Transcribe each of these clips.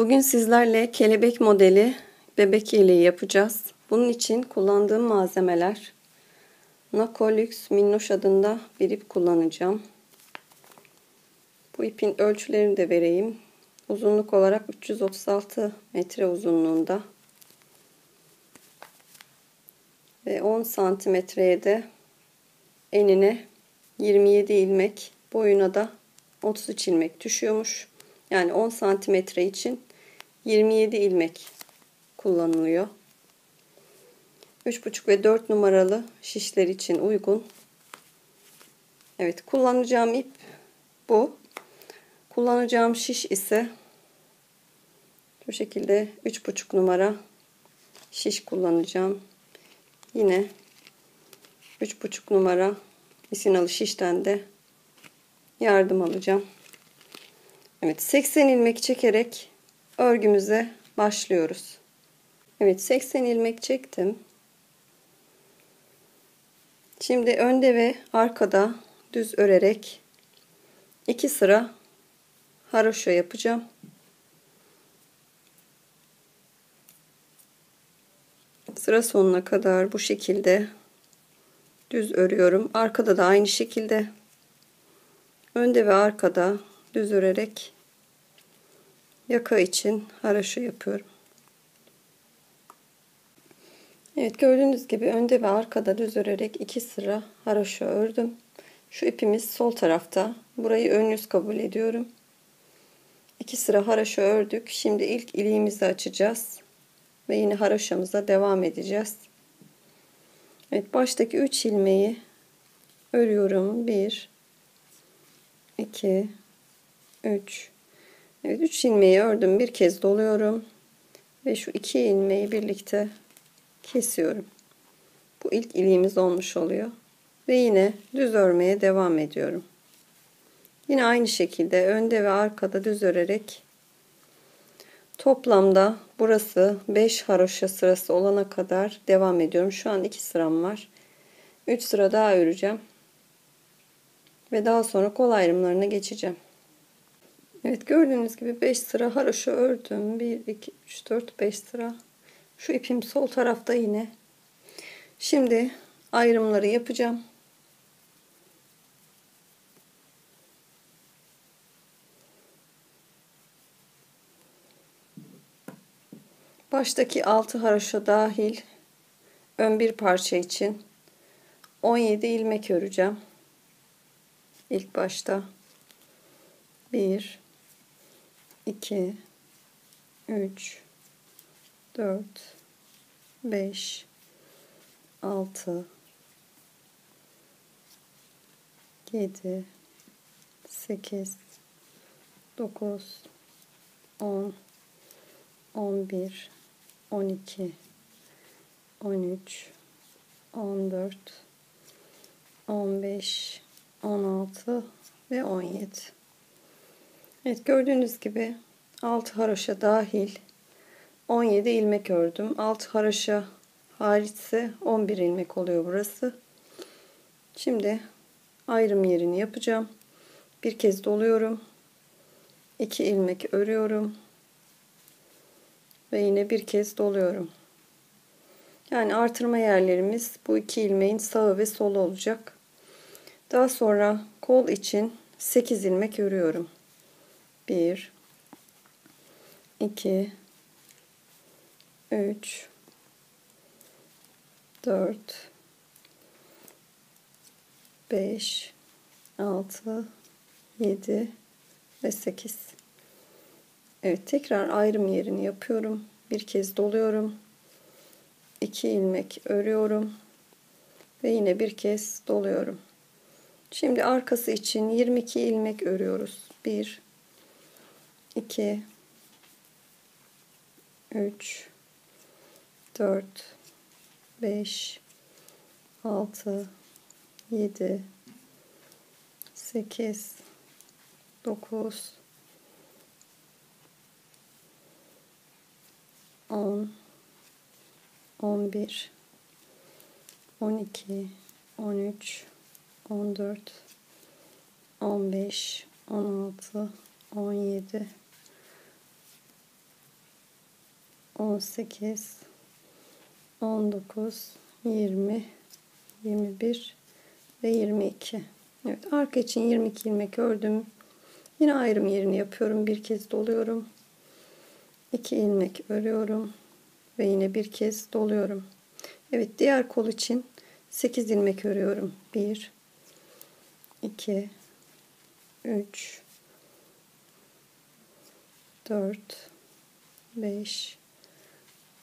Bugün sizlerle kelebek modeli bebek yeleği yapacağız. Bunun için kullandığım malzemeler Nakolux Minnoş adında bir ip kullanacağım. Bu ipin ölçülerini de vereyim. Uzunluk olarak 336 metre uzunluğunda ve 10 santimetreye de enine 27 ilmek, boyuna da 33 ilmek düşüyormuş. Yani 10 santimetre için 27 ilmek kullanılıyor. 3,5 ve 4 numaralı şişler için uygun. Evet, kullanacağım ip bu. Kullanacağım şiş ise bu şekilde 3,5 numara şiş kullanacağım. Yine 3,5 numara misinalı şişten de yardım alacağım. Evet, 80 ilmek çekerek örgümüze başlıyoruz. Evet, 80 ilmek çektim. Şimdi önde ve arkada düz örerek 2 sıra haroşa yapacağım. Sıra sonuna kadar bu şekilde düz örüyorum. Arkada da aynı şekilde önde ve arkada düz örerek yaka için haroşa yapıyorum. Evet, gördüğünüz gibi önde ve arkada düz örerek 2 sıra haroşa ördüm. Şu ipimiz sol tarafta. Burayı ön yüz kabul ediyorum. 2 sıra haroşa ördük. Şimdi ilk iliğimizi açacağız ve yine haroşamıza devam edeceğiz. Evet, baştaki 3 ilmeği örüyorum. 1 2 3. Evet, 3 ilmeği ördüm. Bir kez doluyorum ve şu 2 ilmeği birlikte kesiyorum. Bu ilk iliğimiz olmuş oluyor ve yine düz örmeye devam ediyorum. Yine aynı şekilde önde ve arkada düz örerek toplamda burası 5 haroşa sırası olana kadar devam ediyorum. Şu an 2 sıram var. 3 sıra daha öreceğim ve daha sonra kol ayrımlarına geçeceğim. Evet, gördüğünüz gibi 5 sıra haroşa ördüm. 1 2 3 4 5 sıra. Şu ipim sol tarafta yine. Şimdi ayrımları yapacağım. Baştaki 6 haroşa dahil ön bir parça için 17 ilmek öreceğim. İlk başta 1 2 3 4 5 6 7 8 9 10 11 12 13 14 15 16 ve 17. Evet, gördüğünüz gibi 6 haroşa dahil 17 ilmek ördüm. 6 haroşa hariçse 11 ilmek oluyor burası. Şimdi ayrım yerini yapacağım. Bir kez doluyorum. 2 ilmek örüyorum. Ve yine bir kez doluyorum. Yani artırma yerlerimiz bu 2 ilmeğin sağı ve solu olacak. Daha sonra kol için 8 ilmek örüyorum. 1 2 3 4 5 6 7 ve 8. Evet, tekrar ayrım yerini yapıyorum. Bir kez doluyorum. 2 ilmek örüyorum ve yine bir kez doluyorum. Şimdi arkası için 22 ilmek örüyoruz. 1 2 3 4 5 6 7 8 9 10 11 12 13 14 15 16 17 18 19 20 21 ve 22. Evet, arka için 22 ilmek ördüm. Yine ayrım yerini yapıyorum. Bir kez doluyorum. 2 ilmek örüyorum ve yine bir kez doluyorum. Evet, diğer kol için 8 ilmek örüyorum. 1 2 3 4 5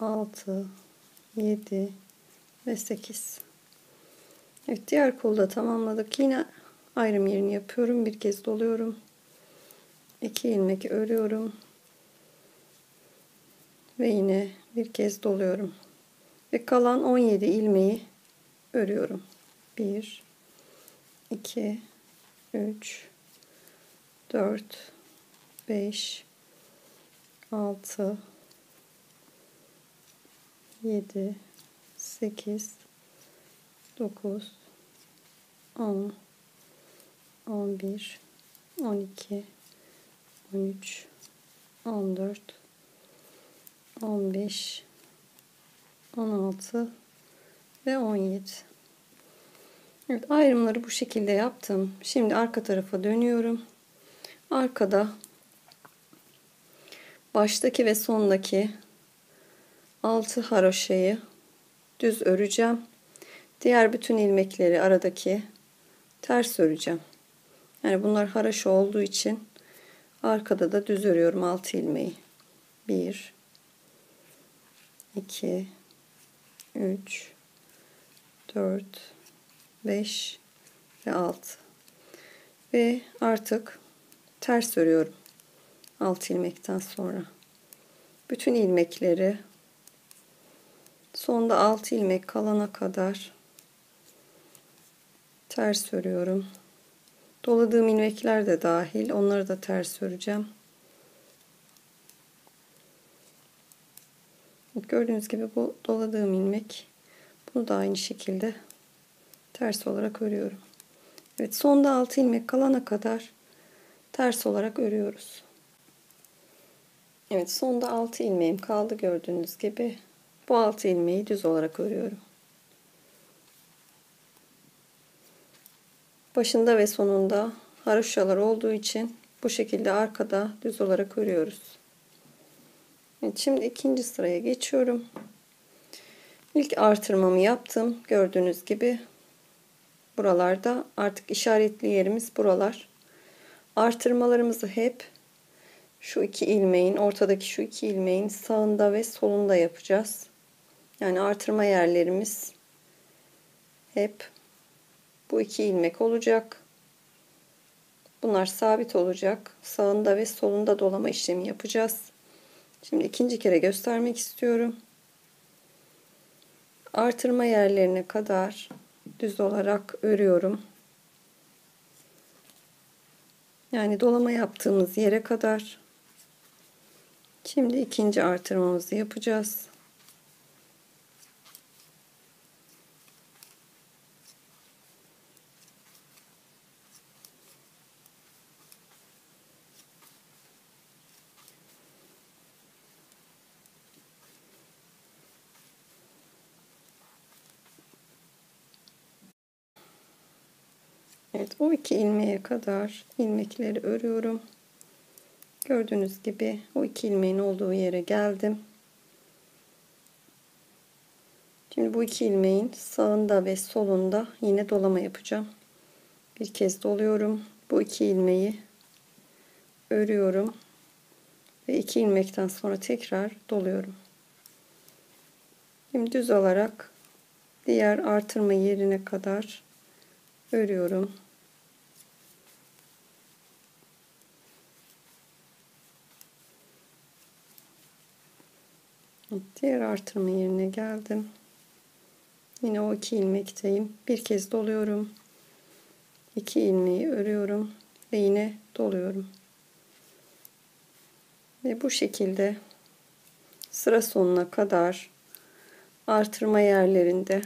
6 7 ve 8. Evet, diğer kolu da tamamladık. Yine ayrım yerini yapıyorum. Bir kez doluyorum. 2 ilmek örüyorum ve yine bir kez doluyorum ve kalan 17 ilmeği örüyorum. 1 2 3 4 5 6 7 8 9 10 11 12 13 14 15 16 ve 17. Evet, ayrımları bu şekilde yaptım. Şimdi arka tarafa dönüyorum. Arkada baştaki ve sondaki 6 haroşayı düz öreceğim. Diğer bütün ilmekleri aradaki ters öreceğim. Yani bunlar haroşa olduğu için arkada da düz örüyorum 6 ilmeği. 1 2 3 4 5 ve 6 ve artık ters örüyorum 6 ilmekten sonra. Bütün ilmekleri sonda 6 ilmek kalana kadar ters örüyorum. Doladığım ilmekler de dahil, onları da ters öreceğim. Gördüğünüz gibi bu doladığım ilmek. Bunu da aynı şekilde ters olarak örüyorum. Evet, sonda 6 ilmek kalana kadar ters olarak örüyoruz. Evet, sonda 6 ilmeğim kaldı gördüğünüz gibi. Bu 6 ilmeği düz olarak örüyorum. Başında ve sonunda haroşalar olduğu için bu şekilde arkada düz olarak örüyoruz. Evet, şimdi ikinci sıraya geçiyorum. İlk artırmamı yaptım. Gördüğünüz gibi buralarda artık işaretli yerimiz buralar. Artırmalarımızı hep şu iki ilmeğin, ortadaki şu iki ilmeğin sağında ve solunda yapacağız. Yani artırma yerlerimiz hep bu iki ilmek olacak. Bunlar sabit olacak. Sağında ve solunda dolama işlemi yapacağız. Şimdi ikinci kere göstermek istiyorum. Artırma yerlerine kadar düz olarak örüyorum. Yani dolama yaptığımız yere kadar. Şimdi ikinci artırmamızı yapacağız. Evet, o iki ilmeğe kadar ilmekleri örüyorum. Gördüğünüz gibi o iki ilmeğin olduğu yere geldim. Şimdi bu iki ilmeğin sağında ve solunda yine dolama yapacağım. Bir kez doluyorum. Bu iki ilmeği örüyorum ve iki ilmekten sonra tekrar doluyorum. Şimdi düz olarak diğer artırma yerine kadar örüyorum. Diğer artırma yerine geldim. Yine o 2 ilmekteyim. Bir kez doluyorum. 2 ilmeği örüyorum ve yine doluyorum. Ve bu şekilde sıra sonuna kadar artırma yerlerinde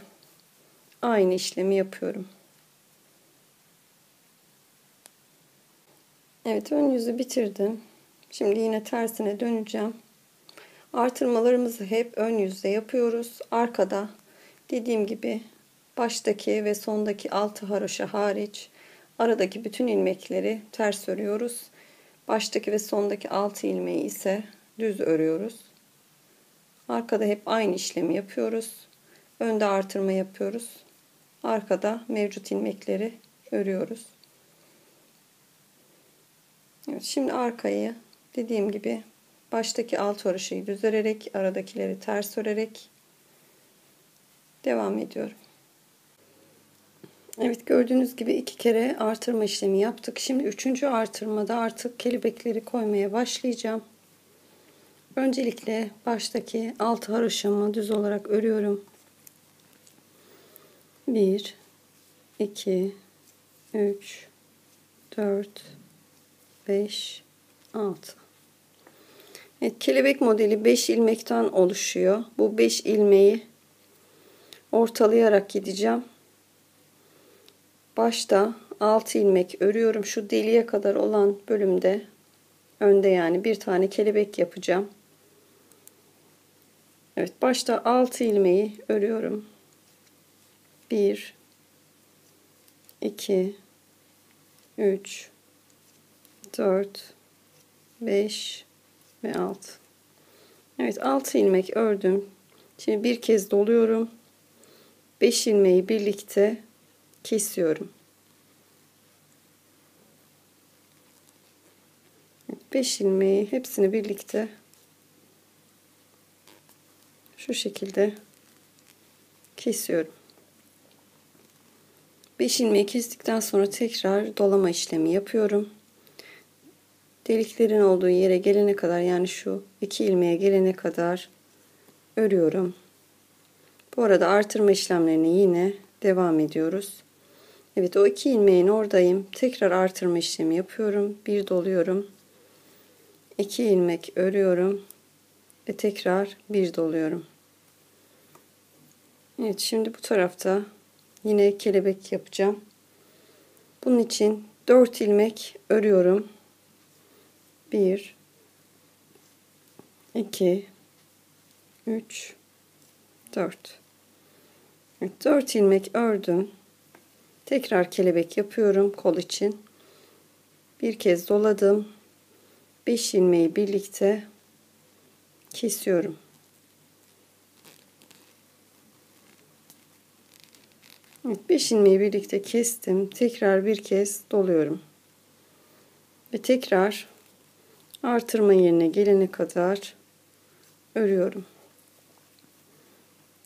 aynı işlemi yapıyorum. Evet, ön yüzü bitirdim. Şimdi yine tersine döneceğim. Artırmalarımızı hep ön yüzde yapıyoruz. Arkada dediğim gibi baştaki ve sondaki 6 haroşa hariç aradaki bütün ilmekleri ters örüyoruz. Baştaki ve sondaki 6 ilmeği ise düz örüyoruz. Arkada hep aynı işlemi yapıyoruz. Önde artırma yapıyoruz. Arkada mevcut ilmekleri örüyoruz. Evet, şimdi arkayı dediğim gibi baştaki 6 haroşayı düz örerek, aradakileri ters örerek devam ediyorum. Evet, gördüğünüz gibi 2 kere artırma işlemi yaptık. Şimdi 3. artırmada artık kelebekleri koymaya başlayacağım. Öncelikle baştaki 6 haroşamı düz olarak örüyorum. 1 2 3 4 5 6. Evet, kelebek modeli 5 ilmekten oluşuyor. Bu 5 ilmeği ortalayarak gideceğim. Başta 6 ilmek örüyorum. Şu deliğe kadar olan bölümde önde yani bir tane kelebek yapacağım. Evet, başta 6 ilmeği örüyorum. 1 2 3 4 5 ve 6. Evet, 6 ilmek ördüm. Şimdi bir kez doluyorum. 5 ilmeği birlikte kesiyorum. 5 ilmeği hepsini birlikte şu şekilde kesiyorum. 5 ilmeği kestikten sonra tekrar dolama işlemi yapıyorum. Deliklerin olduğu yere gelene kadar, yani şu 2 ilmeğe gelene kadar örüyorum. Bu arada artırma işlemlerine yine devam ediyoruz. Evet, o 2 ilmeğin oradayım. Tekrar artırma işlemi yapıyorum. Bir doluyorum. 2 ilmek örüyorum ve tekrar bir doluyorum. Evet, şimdi bu tarafta yine kelebek yapacağım. Bunun için 4 ilmek örüyorum. 1 2 3 4. Evet, 4 ilmek ördüm. Tekrar kelebek yapıyorum kol için. Bir kez doladım. 5 ilmeği birlikte kesiyorum. Evet, 5 ilmeği birlikte kestim. Tekrar bir kez doluyorum. Ve tekrar artırma yerine gelene kadar örüyorum.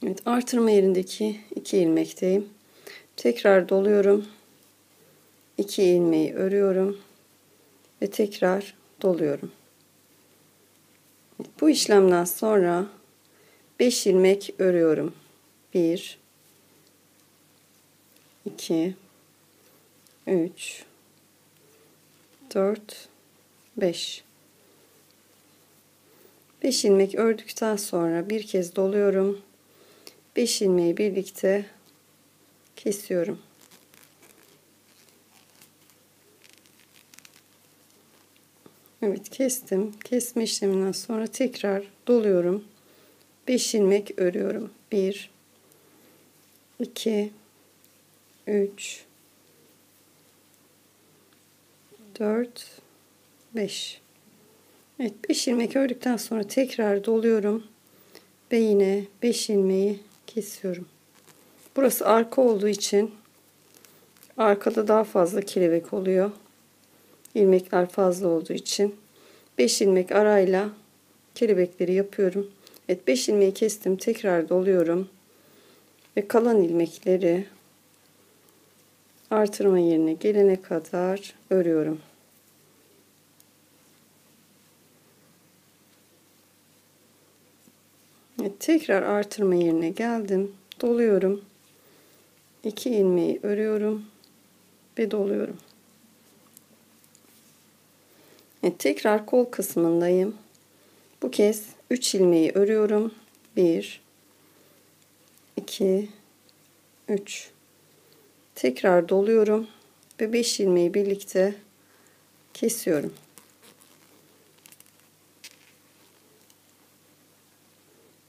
Evet, artırma yerindeki 2 ilmekteyim. Tekrar doluyorum. 2 ilmeği örüyorum ve tekrar doluyorum. Evet, bu işlemden sonra 5 ilmek örüyorum. 1 2 3 4 5. 5 ilmek ördükten sonra bir kez doluyorum. 5 ilmeği birlikte kesiyorum. Evet, kestim. Kesme işleminden sonra tekrar doluyorum. 5 ilmek örüyorum. 1 2 3 4 5. Evet, 5 ilmek ördükten sonra tekrar doluyorum ve yine 5 ilmeği kesiyorum. Burası arka olduğu için arkada daha fazla kelebek oluyor. İlmekler fazla olduğu için 5 ilmek arayla kelebekleri yapıyorum Evet, 5 ilmeği kestim. Tekrar doluyorum. Ve kalan ilmekleri artırma yerine gelene kadar örüyorum. Evet, tekrar artırma yerine geldim. Doluyorum. 2 ilmeği örüyorum ve doluyorum. Evet, tekrar kol kısmındayım. Bu kez 3 ilmeği örüyorum. 1 2 3. Tekrar doluyorum ve 5 ilmeği birlikte kesiyorum.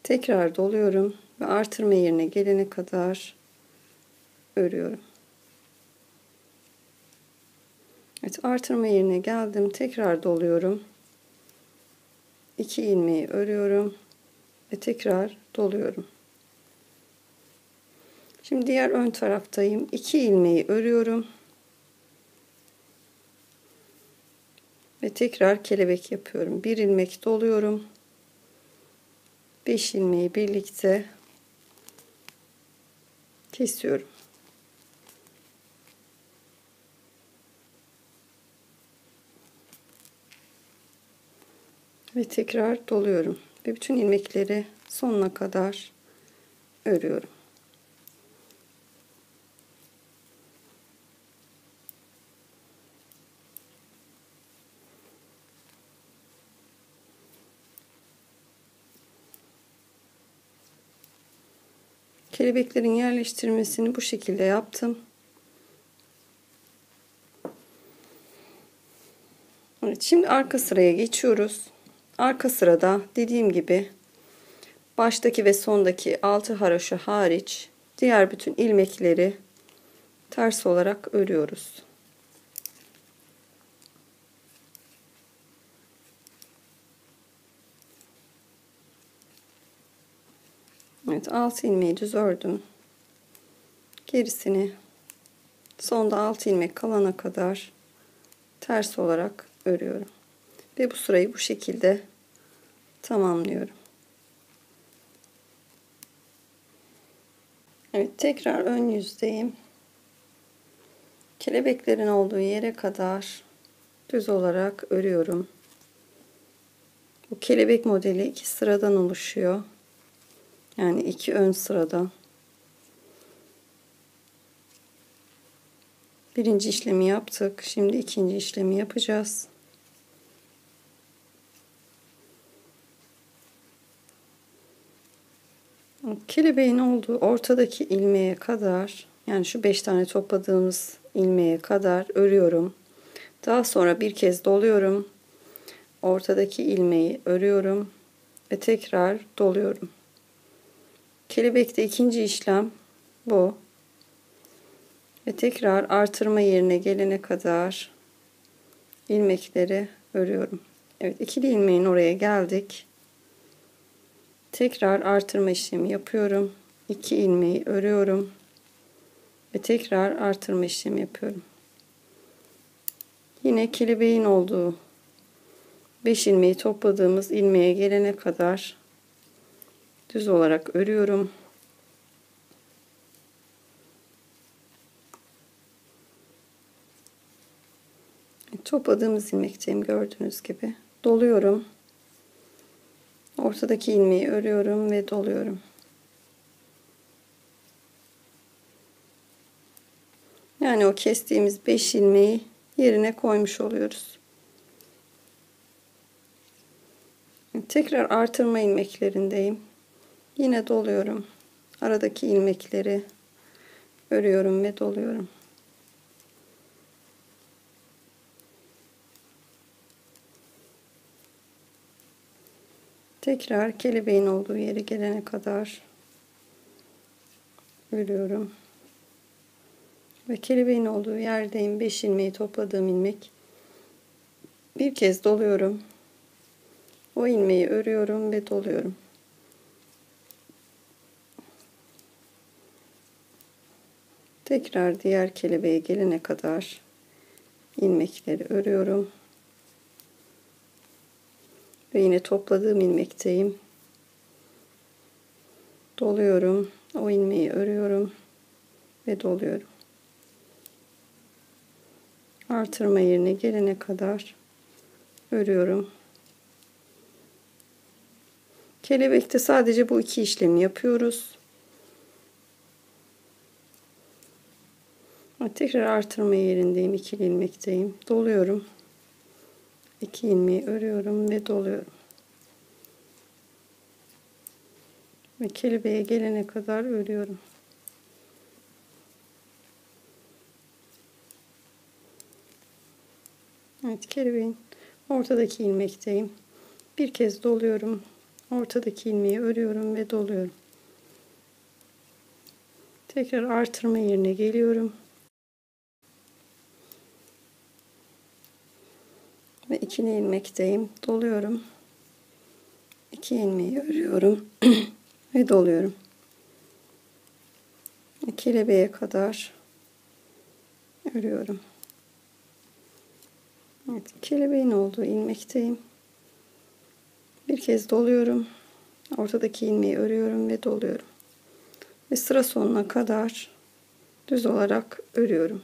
Tekrar doluyorum ve artırma yerine gelene kadar örüyorum. Evet, artırma yerine geldim. Tekrar doluyorum. 2 ilmeği örüyorum ve tekrar doluyorum. Şimdi diğer ön taraftayım. 2 ilmeği örüyorum ve tekrar kelebek yapıyorum. 1 ilmek doluyorum. 5 ilmeği birlikte kesiyorum. Ve tekrar doluyorum. Ve bütün ilmekleri sonuna kadar örüyorum. Kelebeklerin yerleştirmesini bu şekilde yaptım. Evet, şimdi arka sıraya geçiyoruz. Arka sırada dediğim gibi baştaki ve sondaki 6 haroşa hariç diğer bütün ilmekleri ters olarak örüyoruz. Evet, 6 ilmeği düz ördüm. Gerisini sonda 6 ilmek kalana kadar ters olarak örüyorum. Ve bu sırayı bu şekilde tamamlıyorum. Evet, tekrar ön yüzdeyim. Kelebeklerin olduğu yere kadar düz olarak örüyorum. Bu kelebek modeli 2 sıradan oluşuyor. Yani 2 ön sıradan. Birinci işlemi yaptık. Şimdi ikinci işlemi yapacağız. Kelebeğin olduğu ortadaki ilmeğe kadar, yani şu 5 tane topladığımız ilmeğe kadar örüyorum. Daha sonra bir kez doluyorum. Ortadaki ilmeği örüyorum ve tekrar doluyorum. Kelebekte ikinci işlem bu. Ve tekrar artırma yerine gelene kadar ilmekleri örüyorum. Evet, ikili ilmeğin oraya geldik. Tekrar artırma işlemi yapıyorum. 2 ilmeği örüyorum ve tekrar artırma işlemi yapıyorum. Yine kelebeğin olduğu 5 ilmeği topladığımız ilmeğe gelene kadar düz olarak örüyorum. Topladığımız ilmekteyim, gördüğünüz gibi. Doluyorum. Ortadaki ilmeği örüyorum ve doluyorum. Yani o kestiğimiz 5 ilmeği yerine koymuş oluyoruz. Tekrar artırma ilmeklerindeyim. Yine doluyorum. Aradaki ilmekleri örüyorum ve doluyorum. Tekrar kelebeğin olduğu yere gelene kadar örüyorum. Ve kelebeğin olduğu yerdeyim. 5 ilmeği topladığım ilmek. Bir kez doluyorum. O ilmeği örüyorum ve doluyorum. Tekrar diğer kelebeğe gelene kadar ilmekleri örüyorum. Ve yine topladığım ilmekteyim. Doluyorum. O ilmeği örüyorum ve doluyorum. Artırma yerine gelene kadar örüyorum. Kelebekte sadece bu iki işlemi yapıyoruz. Tekrar artırma yerindeyim. İkili ilmekteyim. Doluyorum. 2 ilmeği örüyorum ve doluyorum. Ve kelebeğe gelene kadar örüyorum. Evet, kelebeğin ortadaki ilmekteyim. Bir kez doluyorum. Ortadaki ilmeği örüyorum ve doluyorum. Tekrar artırma yerine geliyorum. Ve ikili ilmekteyim. Doluyorum. 2 ilmeği örüyorum ve doluyorum. Kelebeğe kadar örüyorum. Evet, kelebeğin olduğu ilmekteyim. Bir kez doluyorum. Ortadaki ilmeği örüyorum ve doluyorum. Ve sıra sonuna kadar düz olarak örüyorum.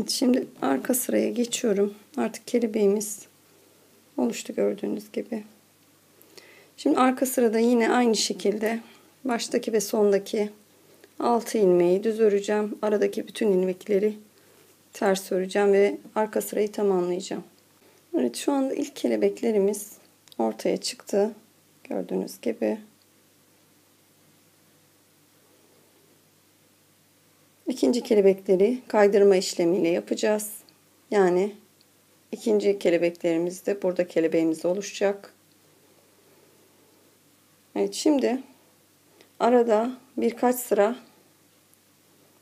Şimdi arka sıraya geçiyorum. Artık kelebeğimiz oluştu gördüğünüz gibi. Şimdi arka sırada yine aynı şekilde baştaki ve sondaki 6 ilmeği düz öreceğim. Aradaki bütün ilmekleri ters öreceğim ve arka sırayı tamamlayacağım. Evet, şu anda ilk kelebeklerimiz ortaya çıktı. Gördüğünüz gibi. İkinci kelebekleri kaydırma işlemiyle yapacağız. Yani ikinci kelebeklerimiz de burada kelebeğimiz oluşacak. Evet, şimdi arada birkaç sıra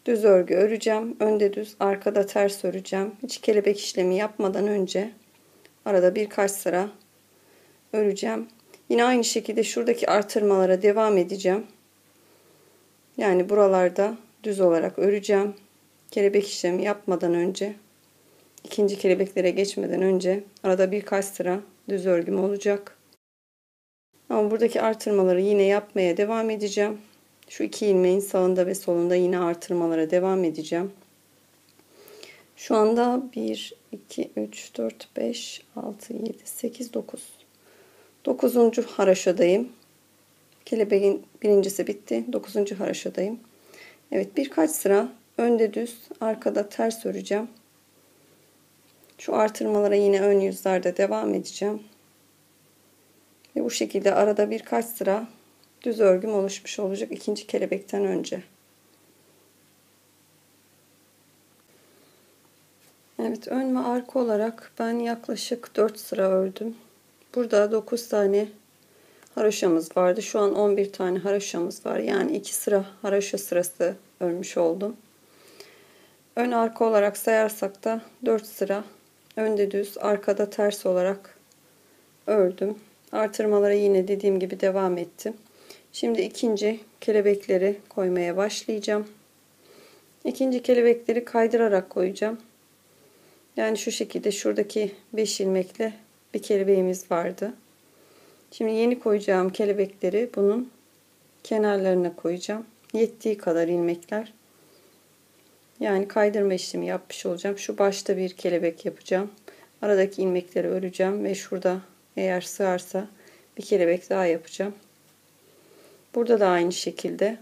düz örgü öreceğim. Önde düz, arkada ters öreceğim. Hiç kelebek işlemi yapmadan önce arada birkaç sıra öreceğim. Yine aynı şekilde şuradaki artırmalara devam edeceğim. Yani buralarda düz olarak öreceğim. Kelebek işlemi yapmadan önce, ikinci kelebeklere geçmeden önce arada birkaç sıra düz örgüm olacak. Ama buradaki artırmaları yine yapmaya devam edeceğim. Şu iki ilmeğin sağında ve solunda yine artırmalara devam edeceğim. Şu anda 1, 2, 3, 4, 5, 6, 7, 8, 9. 9. haraşodayım. Kelebeğin birincisi bitti. 9. haraşodayım. Evet, birkaç sıra önde düz, arkada ters öreceğim. Şu artırmalara yine ön yüzlerde devam edeceğim. Ve bu şekilde arada birkaç sıra düz örgüm oluşmuş olacak ikinci kelebekten önce. Evet, ön ve arka olarak ben yaklaşık 4 sıra ördüm. Burada 9 tane haroşamız vardı. Şu an 11 tane haroşamız var. Yani 2 sıra haroşa sırası örmüş oldum. Ön arka olarak sayarsak da 4 sıra önde düz, arkada ters olarak ördüm. Artırmalara yine dediğim gibi devam ettim. Şimdi ikinci kelebekleri koymaya başlayacağım. İkinci kelebekleri kaydırarak koyacağım. Yani şu şekilde şuradaki 5 ilmekle bir kelebeğimiz vardı. Şimdi yeni koyacağım kelebekleri bunun kenarlarına koyacağım. Yettiği kadar ilmekler. Yani kaydırma işlemi yapmış olacağım. Şu başta bir kelebek yapacağım. Aradaki ilmekleri öreceğim ve şurada eğer sığarsa bir kelebek daha yapacağım. Burada da aynı şekilde.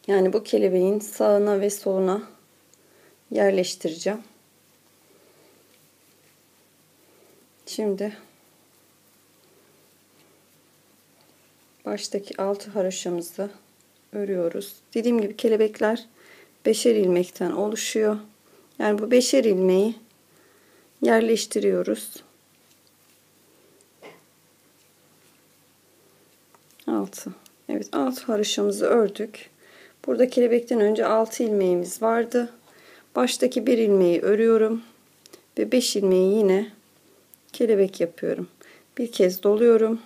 Yani bu kelebeğin sağına ve soluna yerleştireceğim. Şimdi baştaki 6 haroşamızı örüyoruz. Dediğim gibi kelebekler 5'er ilmekten oluşuyor. Yani bu 5'er ilmeği yerleştiriyoruz. 6. Evet, 6 haroşamızı ördük. Burada kelebekten önce 6 ilmeğimiz vardı. Baştaki bir ilmeği örüyorum ve 5 ilmeği yine kelebek yapıyorum. Bir kez doluyorum.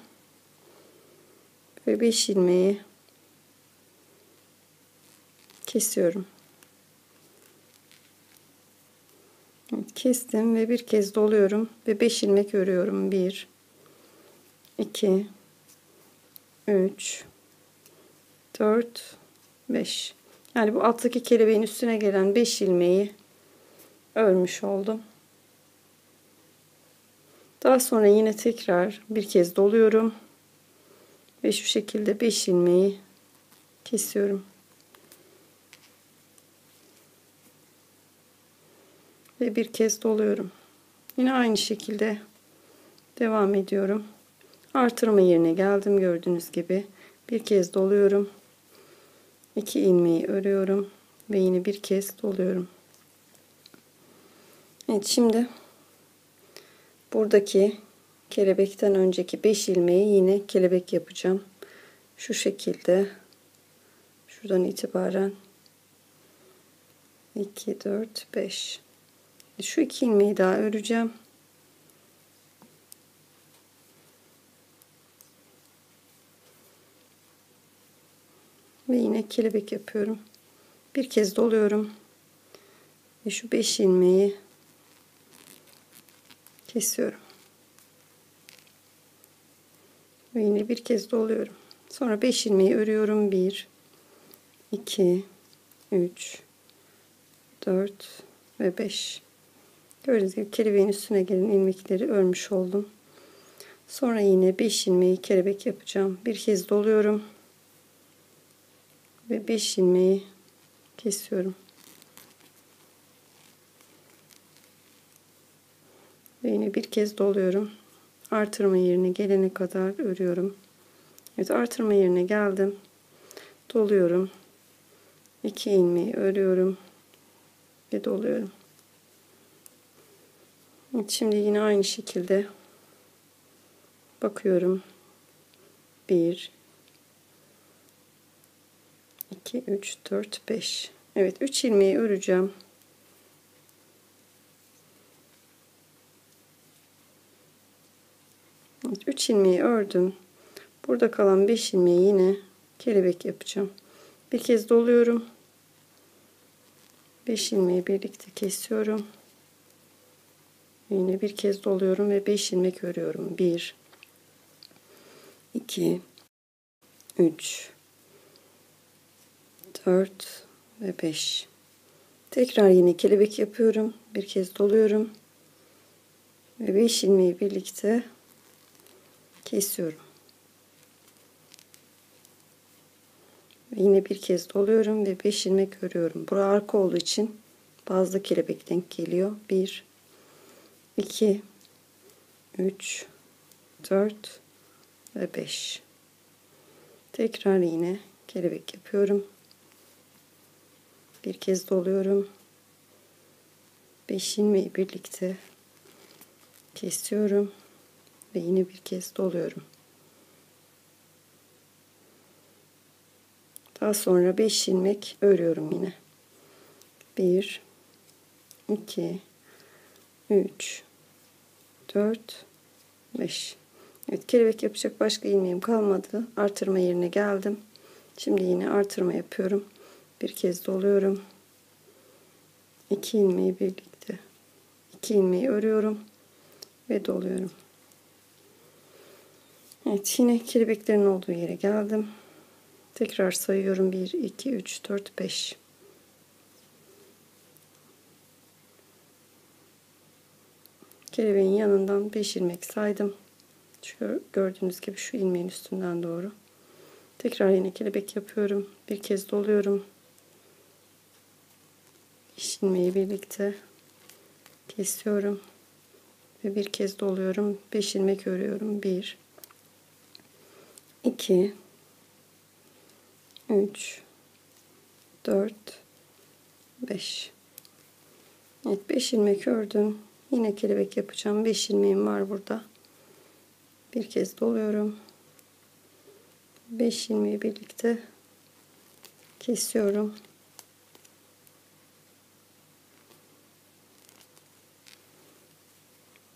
ve 5 ilmeği kesiyorum. Evet, kestim ve bir kez doluyorum ve 5 ilmek örüyorum. 1 2 3 4 5. Yani bu alttaki kelebeğin üstüne gelen 5 ilmeği örmüş oldum. Daha sonra yine tekrar bir kez doluyorum ve şu şekilde 5 ilmeği kesiyorum. Ve bir kez doluyorum. Yine aynı şekilde devam ediyorum. Artırma yerine geldim, gördüğünüz gibi. Bir kez doluyorum. 2 ilmeği örüyorum ve yine bir kez doluyorum. Evet, şimdi buradaki kelebekten önceki 5 ilmeği yine kelebek yapacağım. Şu şekilde şuradan itibaren 2 4 5. Şu 2 ilmeği daha öreceğim. Ve yine kelebek yapıyorum. Bir kez doluyorum. Ve şu 5 ilmeği kesiyorum. Ve yine bir kez doluyorum. Sonra 5 ilmeği örüyorum. 1 2 3 4 ve 5. Gördüğünüz gibi kelebeğin üstüne gelen ilmekleri örmüş oldum. Sonra yine 5 ilmeği kelebek yapacağım. Bir kez doluyorum. Ve 5 ilmeği kesiyorum. Ve yine bir kez doluyorum. Artırma yerine gelene kadar örüyorum. Evet, artırma yerine geldim. Doluyorum. 2 ilmeği örüyorum ve doluyorum. Evet, şimdi yine aynı şekilde bakıyorum. 1 2 3 4 5. Evet, 3 ilmeği öreceğim. Evet, 3 ilmeği ördüm. Burada kalan 5 ilmeği yine kelebek yapacağım. Bir kez doluyorum. 5 ilmeği birlikte kesiyorum. Yine bir kez doluyorum ve 5 ilmek örüyorum. 1 2 3 4 ve 5. Tekrar yine kelebek yapıyorum. Bir kez doluyorum. Ve 5 ilmeği birlikte kesiyorum. Ve yine bir kez doluyorum ve 5 ilmek örüyorum. Bura arka olduğu için bazı kelebek denk geliyor. 1 2 3 4 ve 5. Tekrar yine kelebek yapıyorum. Bir kez doluyorum. 5 ilmeği birlikte kesiyorum ve yine bir kez doluyorum. Daha sonra 5 ilmek örüyorum yine. 1 2 3 4 5. Evet, kelebek yapacak başka ilmeğim kalmadı. Artırma yerine geldim. Şimdi yine artırma yapıyorum. Bir kez doluyorum. 2 ilmeği birlikte 2 ilmeği örüyorum ve doluyorum. Evet, yine kelebeklerin olduğu yere geldim. Tekrar sayıyorum. 1 2 3 4 5. Kelebeğin yanından 5 ilmek saydım. Şu gördüğünüz gibi şu ilmeğin üstünden doğru. Tekrar yine kelebek yapıyorum. Bir kez doluyorum. 5 ilmeği birlikte kesiyorum ve bir kez doluyorum. 5 ilmek örüyorum. 1 2 3 4 5. Evet, 5 ilmek ördüm. Yine kelebek yapacağım. 5 ilmeğim var burada. Bir kez doluyorum. 5 ilmeği birlikte kesiyorum.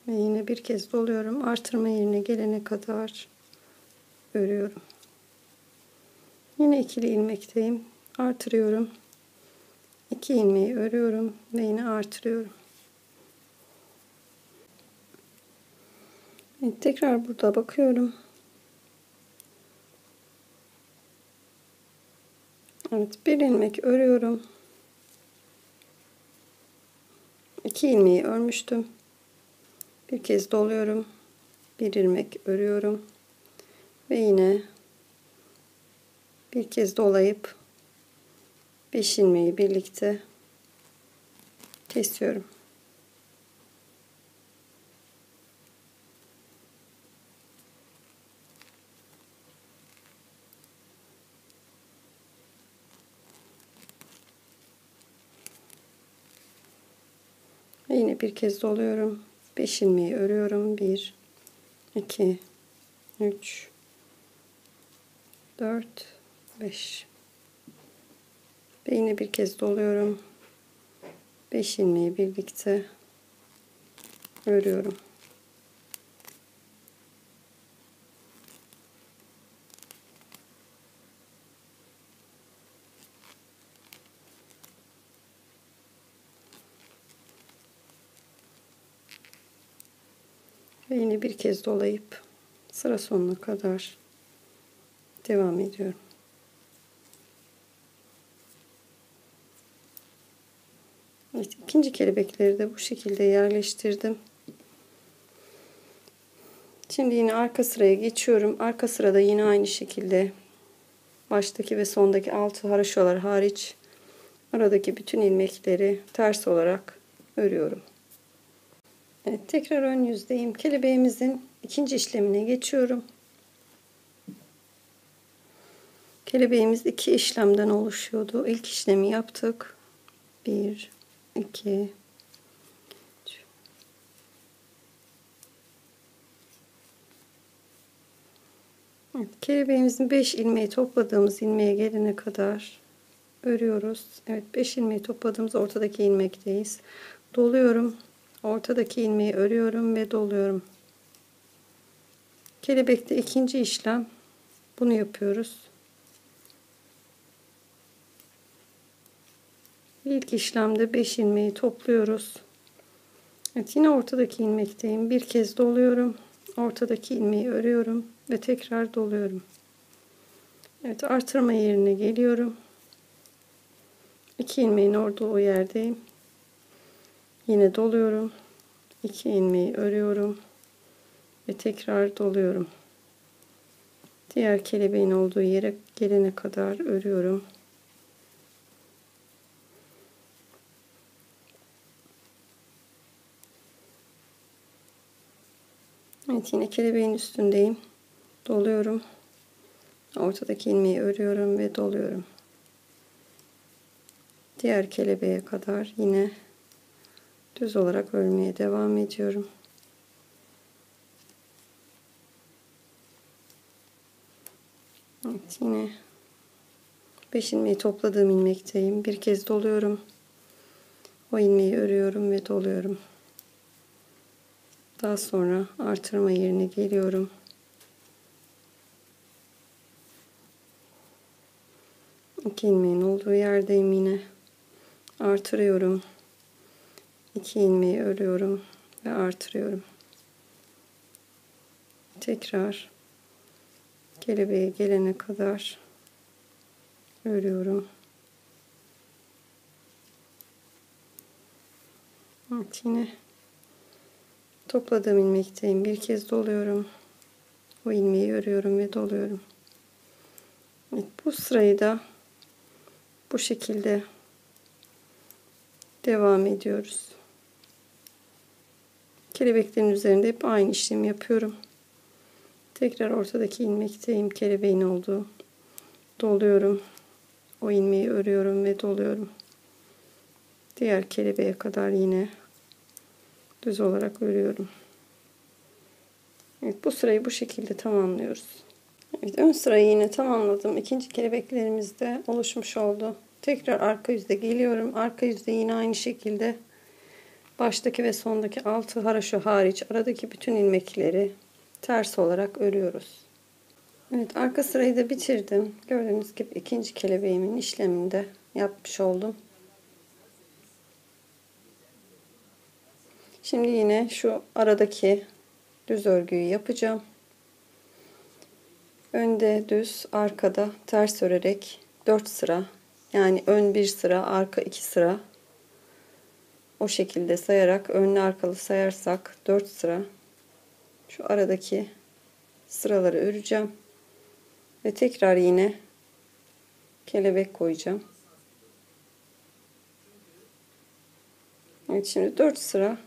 Ve yine bir kez doluyorum. Artırma yerine gelene kadar örüyorum. Yine ikili ilmekteyim. Artırıyorum. 2 ilmeği örüyorum ve yine artırıyorum. Evet, tekrar burada bakıyorum. Evet, bir ilmek örüyorum. 2 ilmeği örmüştüm. Bir kez doluyorum. Bir ilmek örüyorum ve yine bir kez dolayıp 5 ilmeği birlikte kesiyorum. Ve yine bir kez doluyorum. 5 ilmeği örüyorum. 1 2 3 4 5 ve yine bir kez doluyorum. 5 ilmeği birlikte örüyorum. Ve yine bir kez dolayıp sıra sonuna kadar devam ediyorum. Evet, ikinci kelebekleri de bu şekilde yerleştirdim. Şimdi yine arka sıraya geçiyorum. Arka sırada yine aynı şekilde baştaki ve sondaki 6 haroşalar hariç aradaki bütün ilmekleri ters olarak örüyorum. Evet, tekrar ön yüzdeyim. Kelebeğimizin ikinci işlemine geçiyorum. Kelebeğimiz 2 işlemden oluşuyordu. İlk işlemi yaptık. 1 2 3. Evet, kelebeğimizin 5 ilmeği topladığımız ilmeğe gelene kadar örüyoruz. Evet, 5 ilmeği topladığımız ortadaki ilmekteyiz. Doluyorum. Ortadaki ilmeği örüyorum ve doluyorum. Kelebekte ikinci işlem. Bunu yapıyoruz. İlk işlemde 5 ilmeği topluyoruz. Evet, yine ortadaki ilmekteyim. Bir kez doluyorum. Ortadaki ilmeği örüyorum ve tekrar doluyorum. Evet, artırma yerine geliyorum. 2 ilmeğin olduğu yerdeyim. Yine doluyorum. 2 ilmeği örüyorum ve tekrar doluyorum. Diğer kelebeğin olduğu yere gelene kadar örüyorum. Evet, yine kelebeğin üstündeyim. Doluyorum. Ortadaki ilmeği örüyorum ve doluyorum. Diğer kelebeğe kadar yine düz olarak örmeye devam ediyorum. Evet, yine 5 ilmeği topladığım ilmekteyim. Bir kez doluyorum. O ilmeği örüyorum ve doluyorum. Daha sonra artırma yerine geliyorum. İki ilmeğin olduğu yerdeyim yine. Artırıyorum. 2 ilmeği örüyorum ve artırıyorum. Tekrar kelebeğe gelene kadar örüyorum. Evet, yine topladığım ilmekteyim. Bir kez doluyorum. O ilmeği örüyorum ve doluyorum. Evet, bu sırayı da bu şekilde devam ediyoruz. Kelebeklerin üzerinde hep aynı işlemi yapıyorum. Tekrar ortadaki ilmekteyim. Kelebeğin olduğu. Doluyorum. O ilmeği örüyorum ve doluyorum. Diğer kelebeğe kadar yine düz olarak örüyorum. Evet, bu sırayı bu şekilde tamamlıyoruz. Evet, ön sırayı yine tamamladım. İkinci kelebeklerimiz de oluşmuş oldu. Tekrar arka yüzde geliyorum. Arka yüzde yine aynı şekilde baştaki ve sondaki 6 haroşa hariç aradaki bütün ilmekleri ters olarak örüyoruz. Evet, arka sırayı da bitirdim. Gördüğünüz gibi ikinci kelebeğimin işlemini de yapmış oldum. Şimdi yine şu aradaki düz örgüyü yapacağım. Önde düz, arkada ters örerek 4 sıra, yani ön 1 sıra, arka 2 sıra, o şekilde sayarak, önlü arkalı sayarsak 4 sıra şu aradaki sıraları öreceğim ve tekrar yine kelebek koyacağım. Evet, şimdi 4 sıra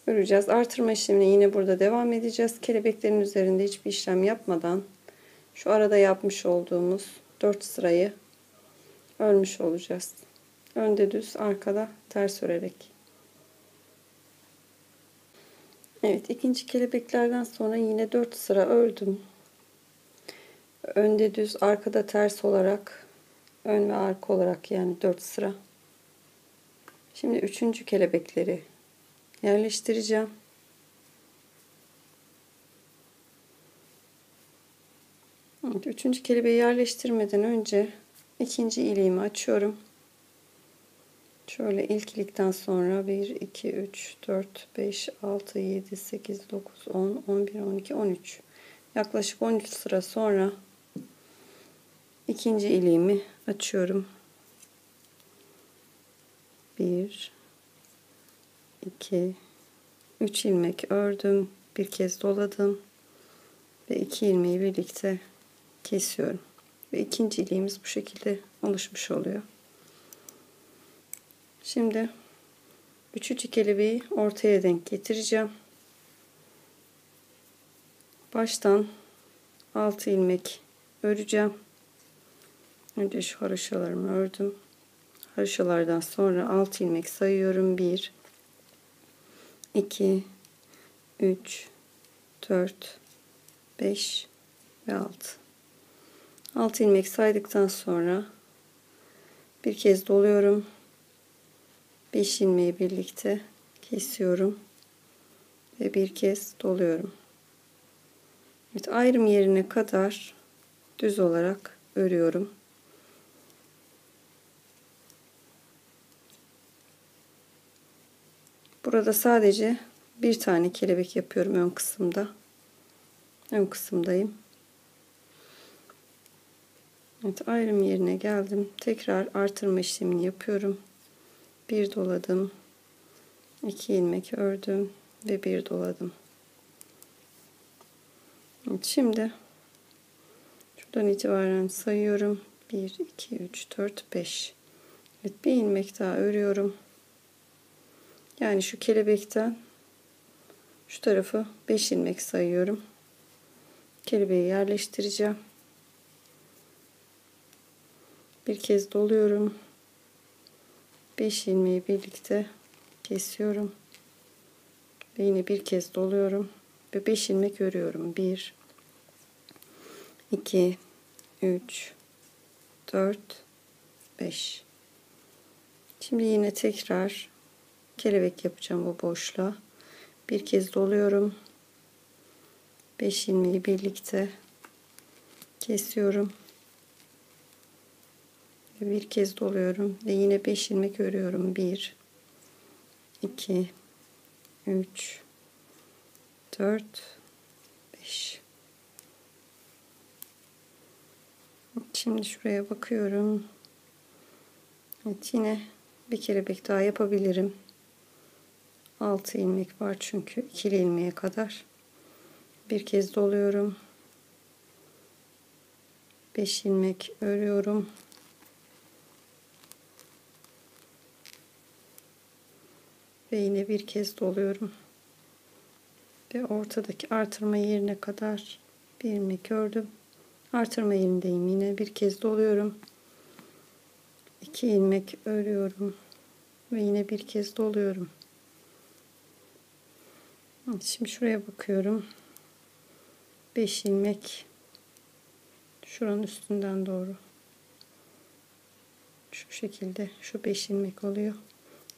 öreceğiz. Artırma işlemine yine burada devam edeceğiz. Kelebeklerin üzerinde hiçbir işlem yapmadan şu arada yapmış olduğumuz 4 sırayı örmüş olacağız. Önde düz, arkada ters örerek. Evet, ikinci kelebeklerden sonra yine 4 sıra ördüm. Önde düz, arkada ters olarak, ön ve arka olarak, yani 4 sıra. Şimdi üçüncü kelebekleri yerleştireceğim. Evet, üçüncü kelebeği yerleştirmeden önce ikinci iliğimi açıyorum. Şöyle ilk ilikten sonra 1, 2, 3, 4, 5, 6, 7, 8, 9, 10, 11, 12, 13. Yaklaşık 13 sıra sonra ikinci iliğimi açıyorum. 1, 2, 3 ilmek ördüm. Bir kez doladım. Ve 2 ilmeği birlikte kesiyorum. Ve ikinci iliğimiz bu şekilde oluşmuş oluyor. Şimdi üçüncü kelebeği ortaya denk getireceğim. Baştan 6 ilmek öreceğim. Önce şu haroşalarımı ördüm. Haroşalardan sonra 6 ilmek sayıyorum. 1, 2, 3, 4, 5 ve 6. 6 ilmek saydıktan sonra bir kez doluyorum. 5 ilmeği birlikte kesiyorum ve bir kez doluyorum. Evet, ayrım yerine kadar düz olarak örüyorum. Burada sadece bir tane kelebek yapıyorum ön kısımda. Ön kısımdayım. Evet, ayrım yerine geldim. Tekrar artırma işlemini yapıyorum. Bir doladım. 2 ilmek ördüm ve bir doladım. Evet, şimdi şuradan itibaren sayıyorum. 1, 2, 3, 4, 5. Evet, bir ilmek daha örüyorum. Yani şu kelebekten şu tarafı 5 ilmek sayıyorum. Kelebeği yerleştireceğim. Bir kez doluyorum. 5 ilmeği birlikte kesiyorum. Ve yine bir kez doluyorum. Ve 5 ilmek örüyorum. 1, 2, 3, 4, 5. Şimdi yine tekrar kelebek yapacağım bu boşluğa. Bir kez doluyorum. 5 ilmeği birlikte kesiyorum. Ve bir kez doluyorum ve yine 5 ilmek örüyorum. 1, 2, 3, 4, 5. Şimdi şuraya bakıyorum. Evet, yine bir kelebek daha yapabilirim. 6 ilmek var çünkü ikili ilmeğe kadar. Bir kez doluyorum. 5 ilmek örüyorum. Ve yine bir kez doluyorum. Ve ortadaki artırma yerine kadar bir ilmek ördüm. Artırma yerindeyim, yine bir kez doluyorum. 2 ilmek örüyorum ve yine bir kez doluyorum. Şimdi şuraya bakıyorum. 5 ilmek şuranın üstünden doğru. Şu şekilde şu 5 ilmek oluyor.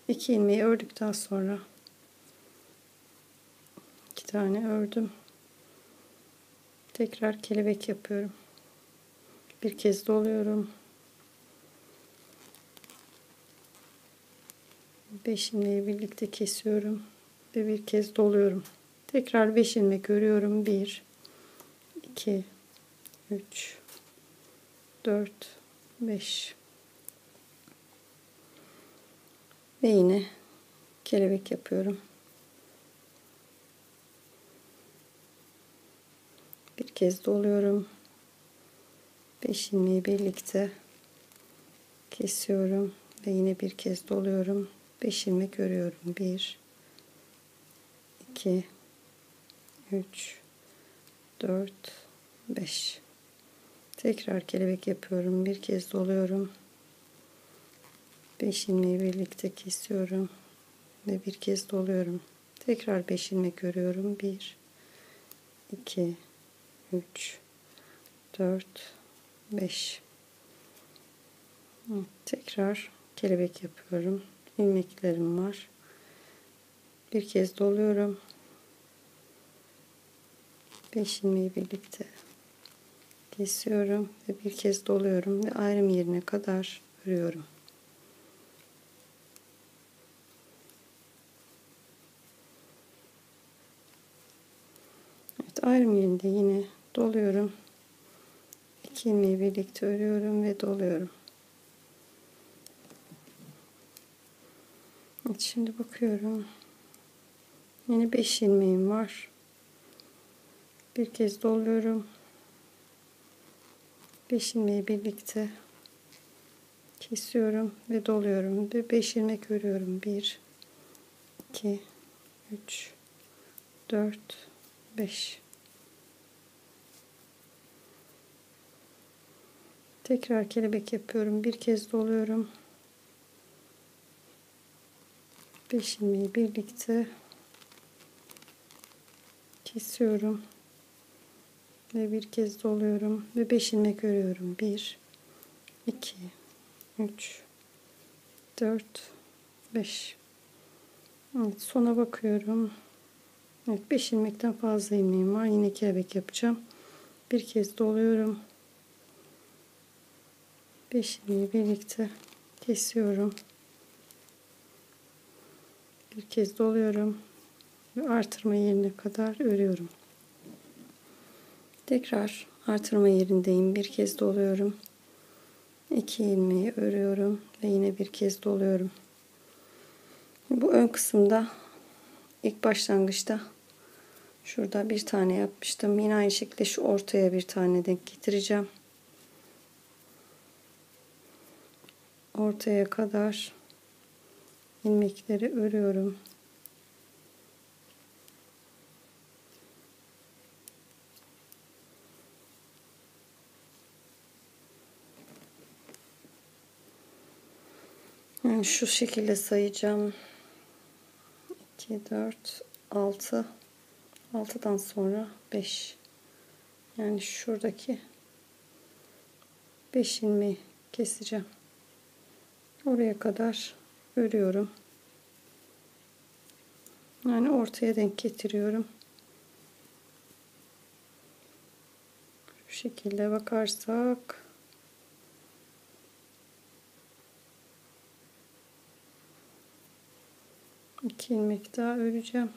2 ilmeği ördükten sonra 2 tane ördüm. Tekrar kelebek yapıyorum. Bir kez doluyorum. 5 ilmeği birlikte kesiyorum ve bir kez doluyorum. Tekrar 5 ilmek örüyorum. 1 2 3 4 5 ve yine kelebek yapıyorum. Bir kez doluyorum. 5 ilmeği birlikte kesiyorum ve yine bir kez doluyorum. 5 ilmek örüyorum. 1 2 3 4 5 tekrar kelebek yapıyorum. Bir kez doluyorum. 5 ilmeği birlikte kesiyorum ve bir kez doluyorum. Tekrar 5 ilmek örüyorum. 1 2 3 4 5 tekrar kelebek yapıyorum. İlmeklerim var. Bir kez doluyorum. 5 ilmeği birlikte kesiyorum ve bir kez doluyorum ve ayrım yerine kadar örüyorum. Evet, ayrım yerinde yine doluyorum. 2 ilmeği birlikte örüyorum ve doluyorum. Evet, şimdi bakıyorum. Yine 5 ilmeğim var. Bir kez doluyorum. 5 ilmeği birlikte kesiyorum ve doluyorum ve 5 ilmek örüyorum. 1 2 3 4 5 tekrar kelebek yapıyorum. Bir kez doluyorum. 5 ilmeği birlikte kesiyorum ve bir kez doluyorum ve 5 ilmek örüyorum. 1 2 3 4 5 evet, sona bakıyorum. Evet, 5 ilmekten fazla ilmeğim var. Yine kelebek yapacağım. Bir kez doluyorum. 5 ilmeği birlikte kesiyorum. Bir kez doluyorum ve artırma yerine kadar örüyorum. Tekrar artırma yerindeyim. Bir kez doluyorum. 2 ilmeği örüyorum ve yine bir kez doluyorum. Bu ön kısımda ilk başlangıçta şurada bir tane yapmıştım. Yine aynı şekilde şu ortaya bir tane denk getireceğim. Ortaya kadar ilmekleri örüyorum. Yani şu şekilde sayacağım. 2 4 6 6'dan sonra 5. Yani şuradaki 5 ilmeği keseceğim. Oraya kadar örüyorum. Yani ortaya denk getiriyorum. Şu şekilde bakarsak iki ilmek daha öreceğim.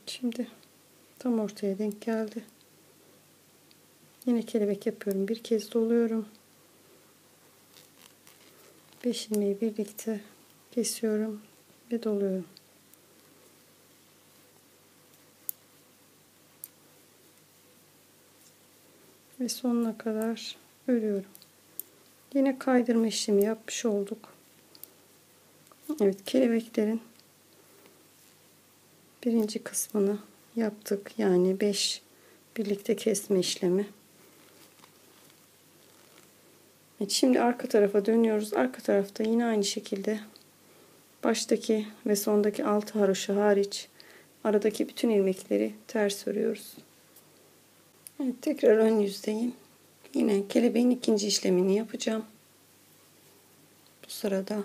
Şimdi tam ortaya denk geldi. Yine kelebek yapıyorum. Bir kez doluyorum. 5 ilmeği birlikte kesiyorum ve doluyorum. Ve sonuna kadar örüyorum. Yine kaydırma işlemi yapmış olduk. Evet, kelebeklerin birinci kısmını yaptık. Yani 5 birlikte kesme işlemi. Evet, şimdi arka tarafa dönüyoruz. Arka tarafta yine aynı şekilde baştaki ve sondaki 6 haroşa hariç aradaki bütün ilmekleri ters örüyoruz. Evet, tekrar ön yüzdeyim. Yine kelebeğin ikinci işlemini yapacağım. Bu sırada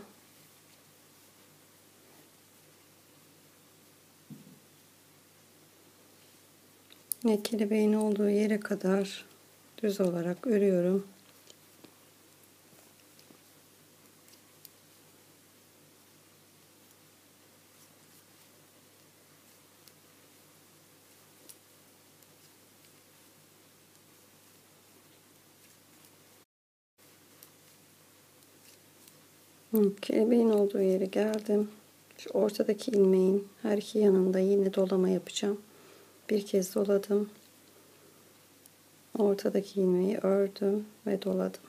Ve kelebeğin olduğu yere kadar düz olarak örüyorum. Kelebeğin olduğu yere geldim. Şu ortadaki ilmeğin her iki yanında yine dolama yapacağım. Bir kez doladım. Ortadaki ilmeği ördüm ve doladım.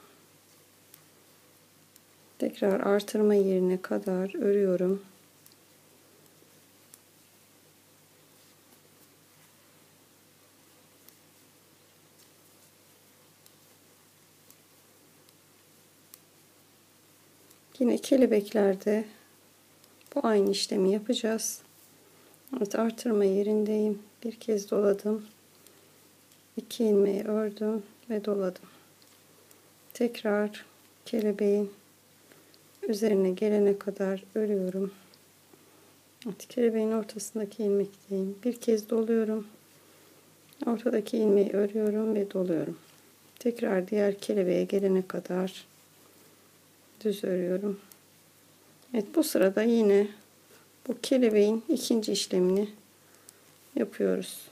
Tekrar artırma yerine kadar örüyorum. Yine kelebeklerde bu aynı işlemi yapacağız. Evet, artırma yerindeyim. Bir kez doladım. 2 ilmeği ördüm ve doladım. Tekrar kelebeğin üzerine gelene kadar örüyorum. Evet, kelebeğin ortasındaki ilmekteyim. Bir kez doluyorum. Ortadaki ilmeği örüyorum ve doluyorum. Tekrar diğer kelebeğe gelene kadar düz örüyorum. Evet, bu sırada yine bu kelebeğin ikinci işlemini yapıyoruz.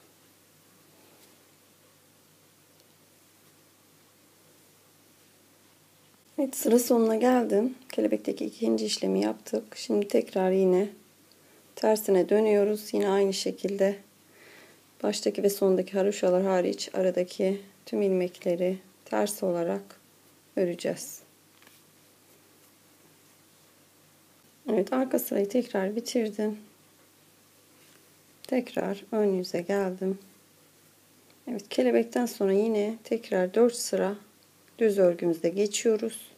Evet, sıra sonuna geldim. Kelebekteki ikinci işlemi yaptık. Şimdi tekrar yine tersine dönüyoruz. Yine aynı şekilde baştaki ve sondaki haroşalar hariç aradaki tüm ilmekleri ters olarak öreceğiz. Evet, arka sırayı tekrar bitirdim. Tekrar ön yüze geldim. Evet, kelebekten sonra yine tekrar 4 sıra düz örgümüzde geçiyoruz.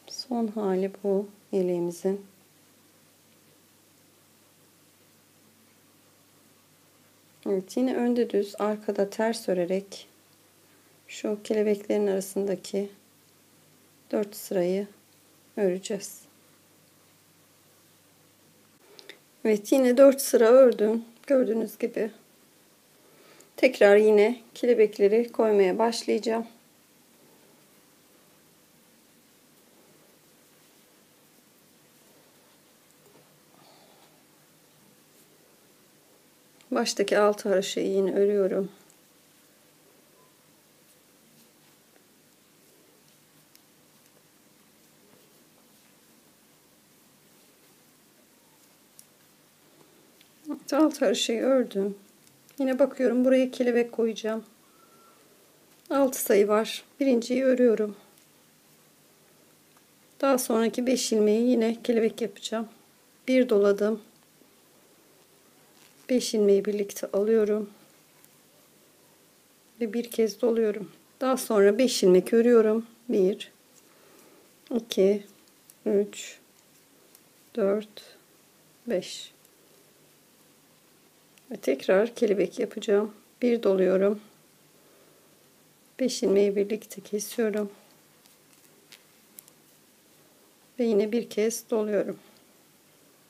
Son hali bu yeleğimizin. Evet, yine önde düz, arkada ters örerek şu kelebeklerin arasındaki 4 sırayı öreceğiz. Evet, yine 4 sıra ördüm. Gördüğünüz gibi. Tekrar yine kelebekleri koymaya başlayacağım. Baştaki 6 haroşayı yine örüyorum. Alt haroşayı ördüm. Yine bakıyorum, buraya kelebek koyacağım. 6 sayı var. Birinciyi örüyorum. Daha sonraki 5 ilmeği yine kelebek yapacağım. Bir doladım. 5 ilmeği birlikte alıyorum. Ve bir kez doluyorum. Daha sonra 5 ilmek örüyorum. 1 2 3 4 5 ve tekrar kelebek yapacağım. Bir doluyorum. 5 ilmeği birlikte kesiyorum. Ve yine bir kez doluyorum.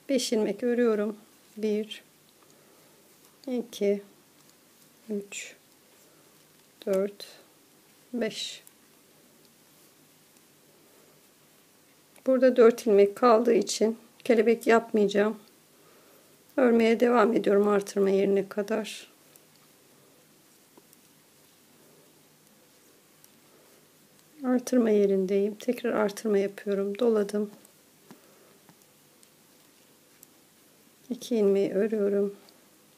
5 ilmek örüyorum. 1 2 3 4 5. Burada 4 ilmek kaldığı için kelebek yapmayacağım. Örmeye devam ediyorum artırma yerine kadar. Artırma yerindeyim. Tekrar artırma yapıyorum. Doladım. 2 ilmeği örüyorum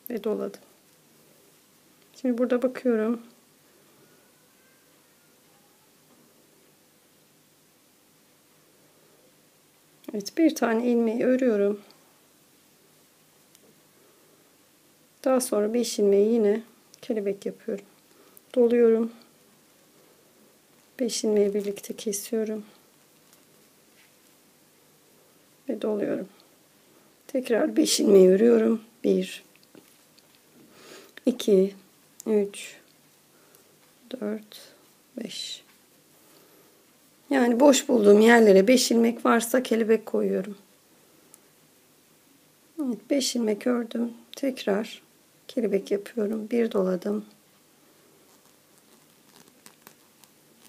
ve doladım. Şimdi burada bakıyorum. Evet, bir tane ilmeği örüyorum. Daha sonra 5 ilmeği yine kelebek yapıyorum. Doluyorum. 5 ilmeği birlikte kesiyorum. Ve doluyorum. Tekrar 5 ilmeği örüyorum. 1 2 3 4 5. Yani boş bulduğum yerlere 5 ilmek varsa kelebek koyuyorum. Evet, 5 ilmek ördüm. Tekrar kelebek yapıyorum. Bir doladım.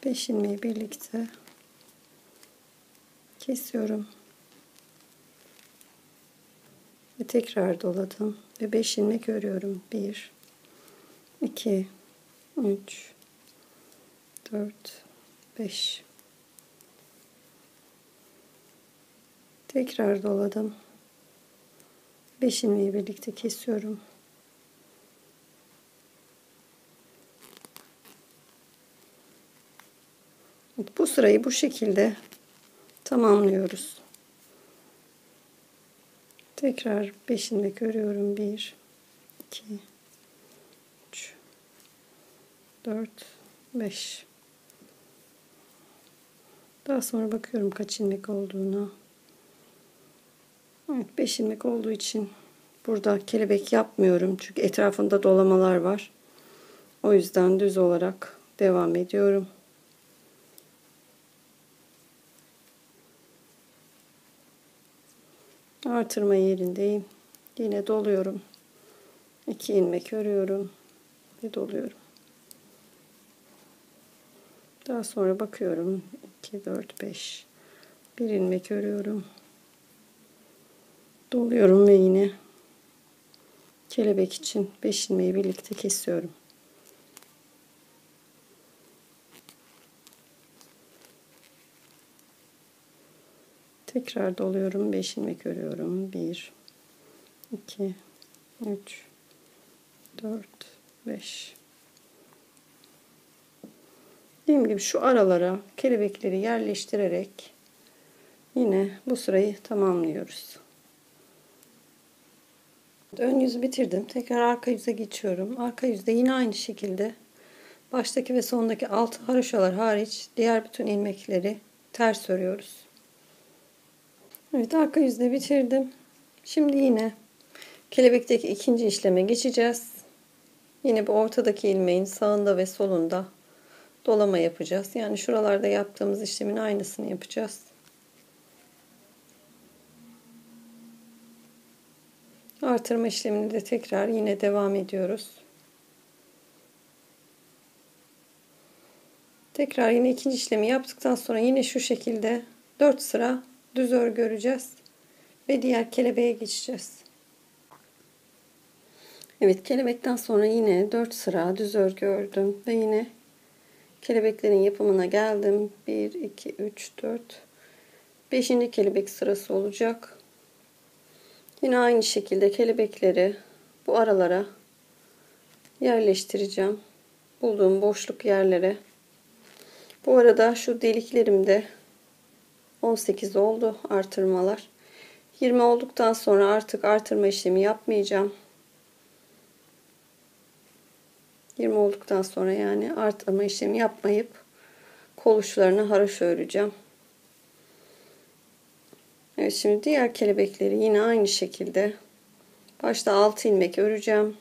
5 ilmeği birlikte kesiyorum. Ve tekrar doladım. Ve 5 ilmek örüyorum. 1, 2, 3, 4, 5. Tekrar doladım. 5 ilmeği birlikte kesiyorum. Bu sırayı bu şekilde tamamlıyoruz. Tekrar 5 ilmek örüyorum. 1, 2, 3, 4, 5. Daha sonra bakıyorum kaç ilmek olduğunu. Evet, 5 ilmek olduğu için burada kelebek yapmıyorum. Çünkü etrafında dolamalar var. O yüzden düz olarak devam ediyorum. Artırma yerindeyim. Yine doluyorum. 2 ilmek örüyorum ve doluyorum. Daha sonra bakıyorum. 2, 4, 5. 1 ilmek örüyorum. Doluyorum ve yine kelebek için 5 ilmeği birlikte kesiyorum. Tekrar doluyorum. 5 ilmek örüyorum. 1, 2, 3, 4, 5. Dediğim gibi şu aralara kelebekleri yerleştirerek yine bu sırayı tamamlıyoruz. Ön yüzü bitirdim. Tekrar arka yüze geçiyorum. Arka yüzde yine aynı şekilde baştaki ve sondaki alt haroşalar hariç diğer bütün ilmekleri ters örüyoruz. Evet, arka yüzde bitirdim. Şimdi yine kelebekteki ikinci işleme geçeceğiz. Yine bu ortadaki ilmeğin sağında ve solunda dolama yapacağız. Yani şuralarda yaptığımız işlemin aynısını yapacağız. Artırma işlemini de tekrar yine devam ediyoruz. Tekrar yine ikinci işlemi yaptıktan sonra yine şu şekilde 4 sıra düz örgü öreceğiz ve diğer kelebeğe geçeceğiz. Evet, kelebekten sonra yine 4 sıra düz örgü ördüm ve yine kelebeklerin yapımına geldim. 1, 2, 3, 4, 5. kelebek sırası olacak. Yine aynı şekilde kelebekleri bu aralara yerleştireceğim. Bulduğum boşluk yerlere. Bu arada şu deliklerimde 18 oldu artırmalar. 20 olduktan sonra artık artırma işlemi yapmayacağım. 20 olduktan sonra yani artırma işlemi yapmayıp kol uçlarına haroşa öreceğim. Evet, şimdi diğer kelebekleri yine aynı şekilde başta 6 ilmek öreceğim.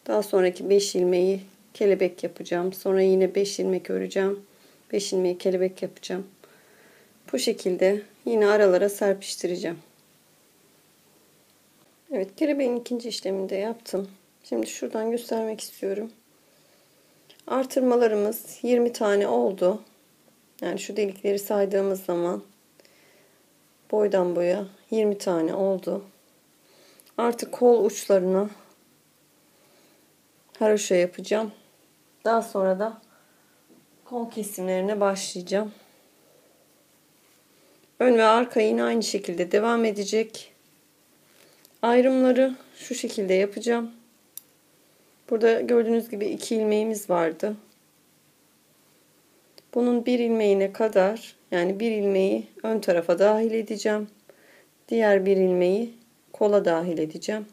Daha sonraki 5 ilmeği kelebek yapacağım. Sonra yine 5 ilmek öreceğim. 5 ilmeği kelebek yapacağım. Bu şekilde yine aralara serpiştireceğim. Evet, kelebeğin ikinci işlemini de yaptım. Şimdi şuradan göstermek istiyorum. Artırmalarımız 20 tane oldu. Yani şu delikleri saydığımız zaman boydan boya 20 tane oldu. Artık kol uçlarına haroşa yapacağım. Daha sonra da kol kesimlerine başlayacağım. Ön ve arka yine aynı şekilde devam edecek. Ayrımları şu şekilde yapacağım. Burada gördüğünüz gibi 2 ilmeğimiz vardı. Bunun bir ilmeğine kadar, yani bir ilmeği ön tarafa dahil edeceğim. Diğer bir ilmeği kola dahil edeceğim.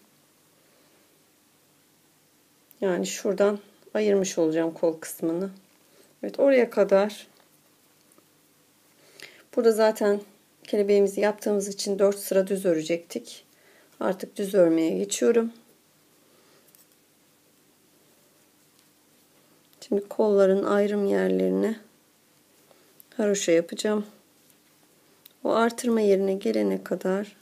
Yani şuradan ayırmış olacağım kol kısmını. Evet, oraya kadar. Burada zaten kelebeğimizi yaptığımız için 4 sıra düz örecektik. Artık düz örmeye geçiyorum. Şimdi kolların ayrım yerlerine haroşa yapacağım. O artırma yerine gelene kadar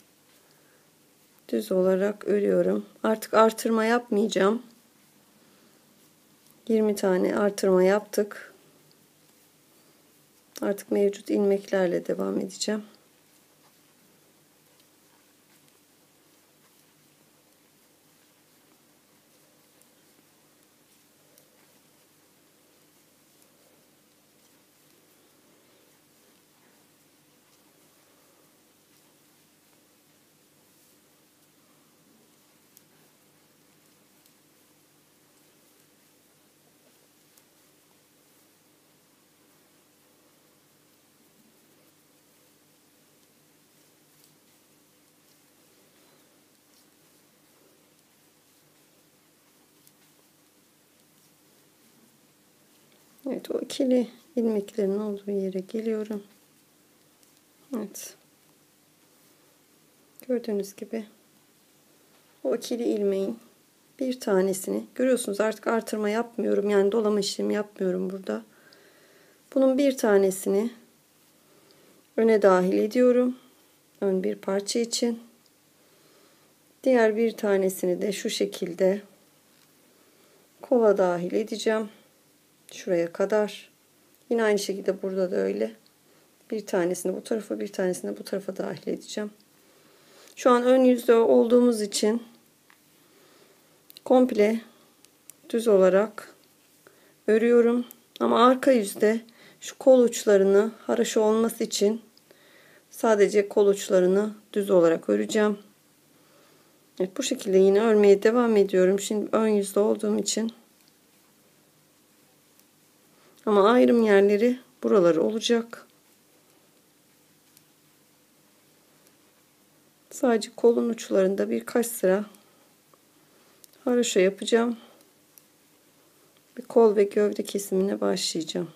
düz olarak örüyorum. Artık artırma yapmayacağım. 20 tane artırma yaptık. Artık mevcut ilmeklerle devam edeceğim. Evet, o ikili ilmeklerin olduğu yere geliyorum. Evet. Gördüğünüz gibi o ikili ilmeğin bir tanesini görüyorsunuz, artık artırma yapmıyorum. Yani dolama işlemi yapmıyorum burada. Bunun bir tanesini öne dahil ediyorum. Ön bir parça için. Diğer bir tanesini de şu şekilde kola dahil edeceğim. Şuraya kadar. Yine aynı şekilde burada da öyle. Bir tanesini bu tarafa, bir tanesini bu tarafa dahil edeceğim. Şu an ön yüzde olduğumuz için komple düz olarak örüyorum. Ama arka yüzde şu kol uçlarını haraşo olması için sadece kol uçlarını düz olarak öreceğim. Evet, bu şekilde yine örmeye devam ediyorum. Şimdi ön yüzde olduğum için. Ama ayrım yerleri buraları olacak. Sadece kolun uçlarında birkaç sıra haraşo yapacağım. Bir kol ve gövde kesimine başlayacağım.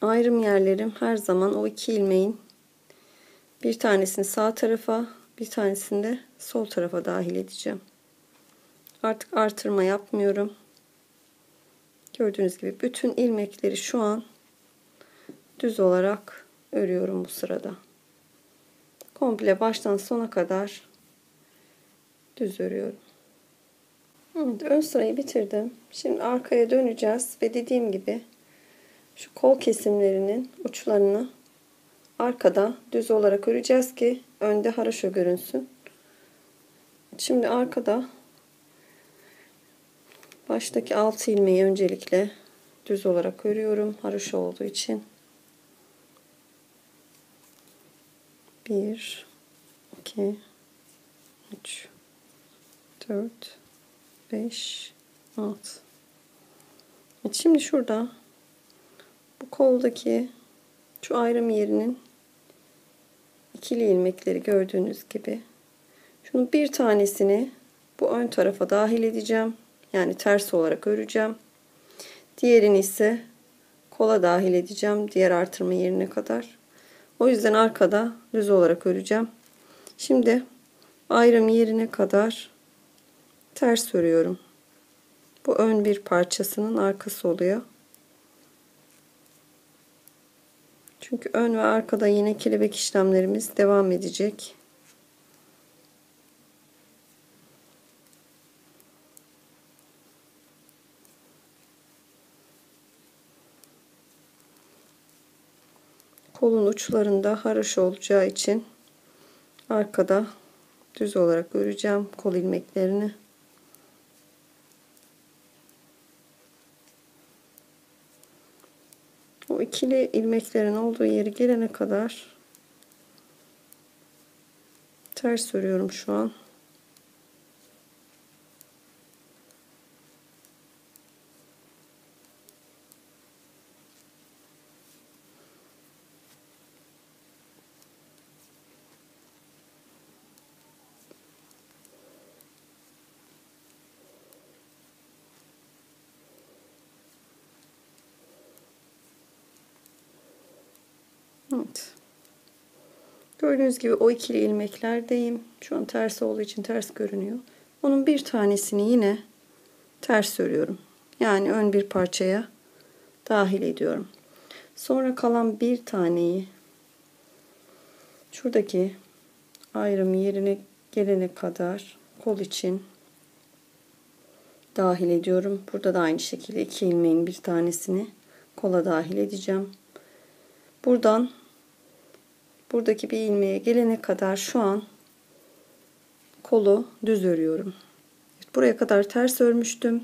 Ayrım yerlerim her zaman o iki ilmeğin bir tanesini sağ tarafa, bir tanesini de sol tarafa dahil edeceğim. Artık artırma yapmıyorum. Gördüğünüz gibi bütün ilmekleri şu an düz olarak örüyorum bu sırada. Komple baştan sona kadar düz örüyorum. Evet, ön sırayı bitirdim. Şimdi arkaya döneceğiz ve dediğim gibi şu kol kesimlerinin uçlarını arkada düz olarak öreceğiz ki önde haraşo görünsün. Şimdi arkada baştaki 6 ilmeği öncelikle düz olarak örüyorum haraşo olduğu için. 1 2 3 4 5 6. Evet, şimdi şurada bu koldaki şu ayrım yerinin ikili ilmekleri gördüğünüz gibi şunun bir tanesini bu ön tarafa dahil edeceğim. Yani ters olarak öreceğim. Diğerini ise kola dahil edeceğim. Diğer artırma yerine kadar. O yüzden arkada düz olarak öreceğim. Şimdi ayrım yerine kadar ters örüyorum. Bu ön bir parçasının arkası oluyor. Çünkü ön ve arkada yine kelebek işlemlerimiz devam edecek. Kolun uçlarında haraşo olacağı için arkada düz olarak öreceğim kol ilmeklerini. O ikili ilmeklerin olduğu yeri gelene kadar ters örüyorum şu an. Evet. Gördüğünüz gibi o ikili ilmeklerdeyim. Şu an ters olduğu için ters görünüyor. Onun bir tanesini yine ters örüyorum. Yani ön bir parçaya dahil ediyorum. Sonra kalan bir taneyi şuradaki ayrım yerine gelene kadar kol için dahil ediyorum. Burada da aynı şekilde 2 ilmeğin bir tanesini kola dahil edeceğim. Buradan buradaki bir ilmeğe gelene kadar şu an kolu düz örüyorum. Buraya kadar ters örmüştüm.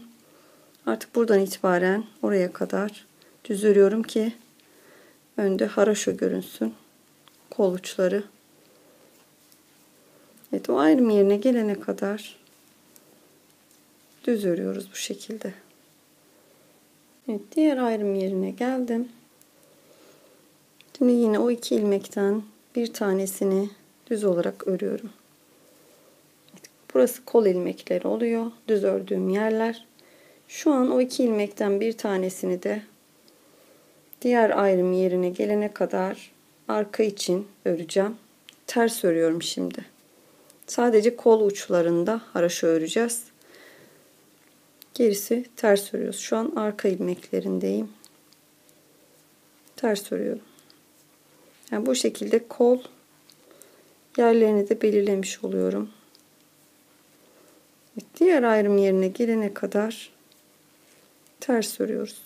Artık buradan itibaren oraya kadar düz örüyorum ki önde haraşo görünsün. Kol uçları. Evet, o ayrım yerine gelene kadar düz örüyoruz bu şekilde. Evet, diğer ayrım yerine geldim. Şimdi yine o 2 ilmekten bir tanesini düz olarak örüyorum. Evet, burası kol ilmekleri oluyor. Düz ördüğüm yerler. Şu an o 2 ilmekten bir tanesini de diğer ayrım yerine gelene kadar arka için öreceğim. Ters örüyorum şimdi. Sadece kol uçlarında haraşo öreceğiz. Gerisi ters örüyoruz. Şu an arka ilmeklerindeyim. Ters örüyorum. Yani bu şekilde kol yerlerini de belirlemiş oluyorum. Diğer ayrım yerine gelene kadar ters örüyoruz.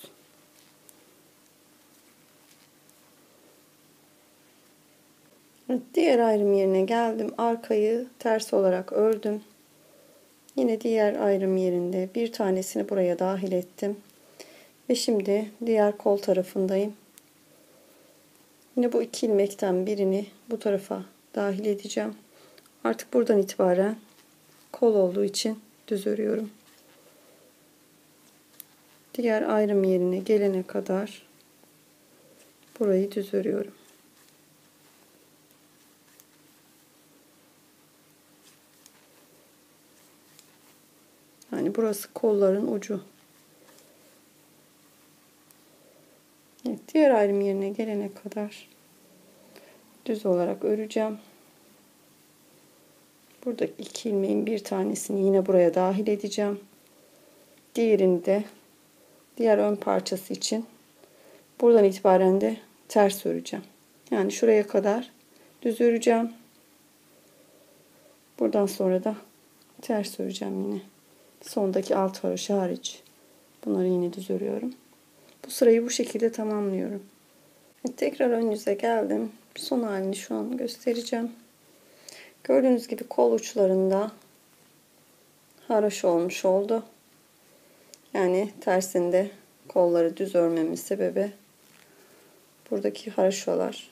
Evet, diğer ayrım yerine geldim. Arkayı ters olarak ördüm. Yine diğer ayrım yerinde bir tanesini buraya dahil ettim. Ve şimdi diğer kol tarafındayım. Yine bu 2 ilmekten birini bu tarafa dahil edeceğim. Artık buradan itibaren kol olduğu için düz örüyorum. Diğer ayrım yerine gelene kadar burayı düz örüyorum. Yani burası kolların ucu. Evet, diğer ayrım yerine gelene kadar düz olarak öreceğim. Buradaki 2 ilmeğin bir tanesini yine buraya dahil edeceğim. Diğerini de diğer ön parçası için buradan itibaren de ters öreceğim. Yani şuraya kadar düz öreceğim. Buradan sonra da ters öreceğim yine. Sondaki alt haroşa hariç. Bunları yine düz örüyorum. Bu sırayı bu şekilde tamamlıyorum. Tekrar ön yüze geldim. Son halini şu an göstereceğim. Gördüğünüz gibi kol uçlarında haroşa olmuş oldu. Yani tersinde kolları düz örmemin sebebi buradaki haroşalar.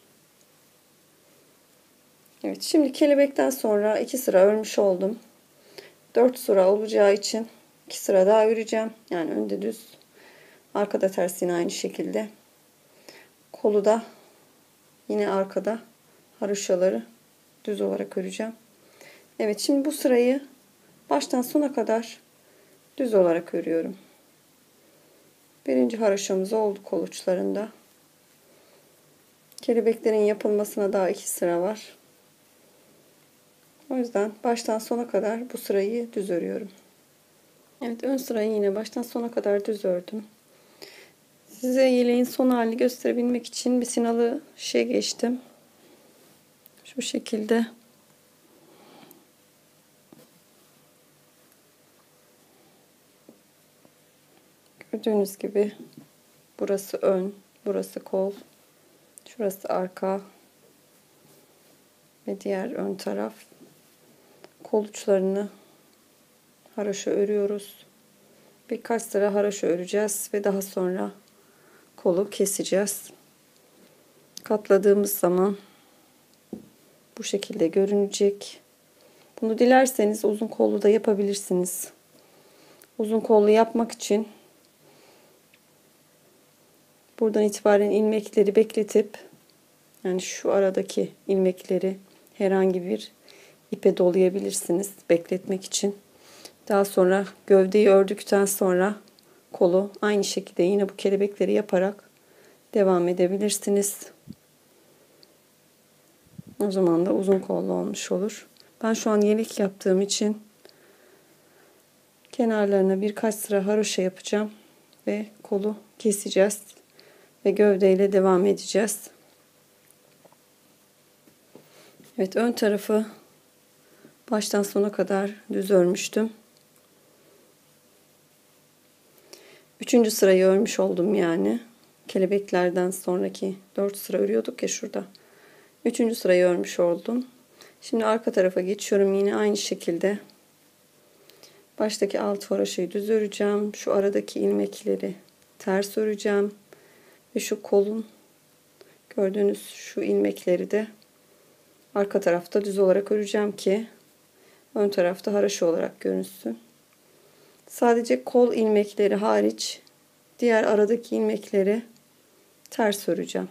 Evet, şimdi kelebekten sonra 2 sıra örmüş oldum. 4 sıra olacağı için 2 sıra daha öreceğim. Yani önde düz, arkada ters yine aynı şekilde. Kolu da yine arkada haroşaları düz olarak öreceğim. Evet, şimdi bu sırayı baştan sona kadar düz olarak örüyorum. Birinci haroşamız oldu kol uçlarında. Kelebeklerin yapılmasına daha 2 sıra var. O yüzden baştan sona kadar bu sırayı düz örüyorum. Evet, ön sırayı yine baştan sona kadar düz ördüm. Size yeleğin son halini gösterebilmek için bir sinalı geçtim. Şu şekilde. Gördüğünüz gibi burası ön, burası kol, şurası arka ve diğer ön taraf. Kol uçlarını haroşa örüyoruz. Birkaç sıra haroşa öreceğiz ve daha sonra kolu keseceğiz. Katladığımız zaman bu şekilde görünecek. Bunu dilerseniz uzun kollu da yapabilirsiniz. Uzun kollu yapmak için buradan itibaren ilmekleri bekletip, yani şu aradaki ilmekleri herhangi bir ipe dolayabilirsiniz bekletmek için. Daha sonra gövdeyi ördükten sonra kolu aynı şekilde yine bu kelebekleri yaparak devam edebilirsiniz. O zaman da uzun kollu olmuş olur. Ben şu an yelek yaptığım için Kenarlarına birkaç sıra haroşa yapacağım ve kolu keseceğiz ve gövdeyle devam edeceğiz. Evet, ön tarafı baştan sona kadar düz örmüştüm. 3. sırayı örmüş oldum yani. Kelebeklerden sonraki 4 sıra örüyorduk ya şurada. 3. sırayı örmüş oldum. Şimdi arka tarafa geçiyorum. Yine aynı şekilde baştaki alt haroşayı düz öreceğim. Şu aradaki ilmekleri ters öreceğim. Ve şu kolun gördüğünüz şu ilmekleri de arka tarafta düz olarak öreceğim ki ön tarafta haroşa olarak görünsün. Sadece kol ilmekleri hariç diğer aradaki ilmekleri ters öreceğim.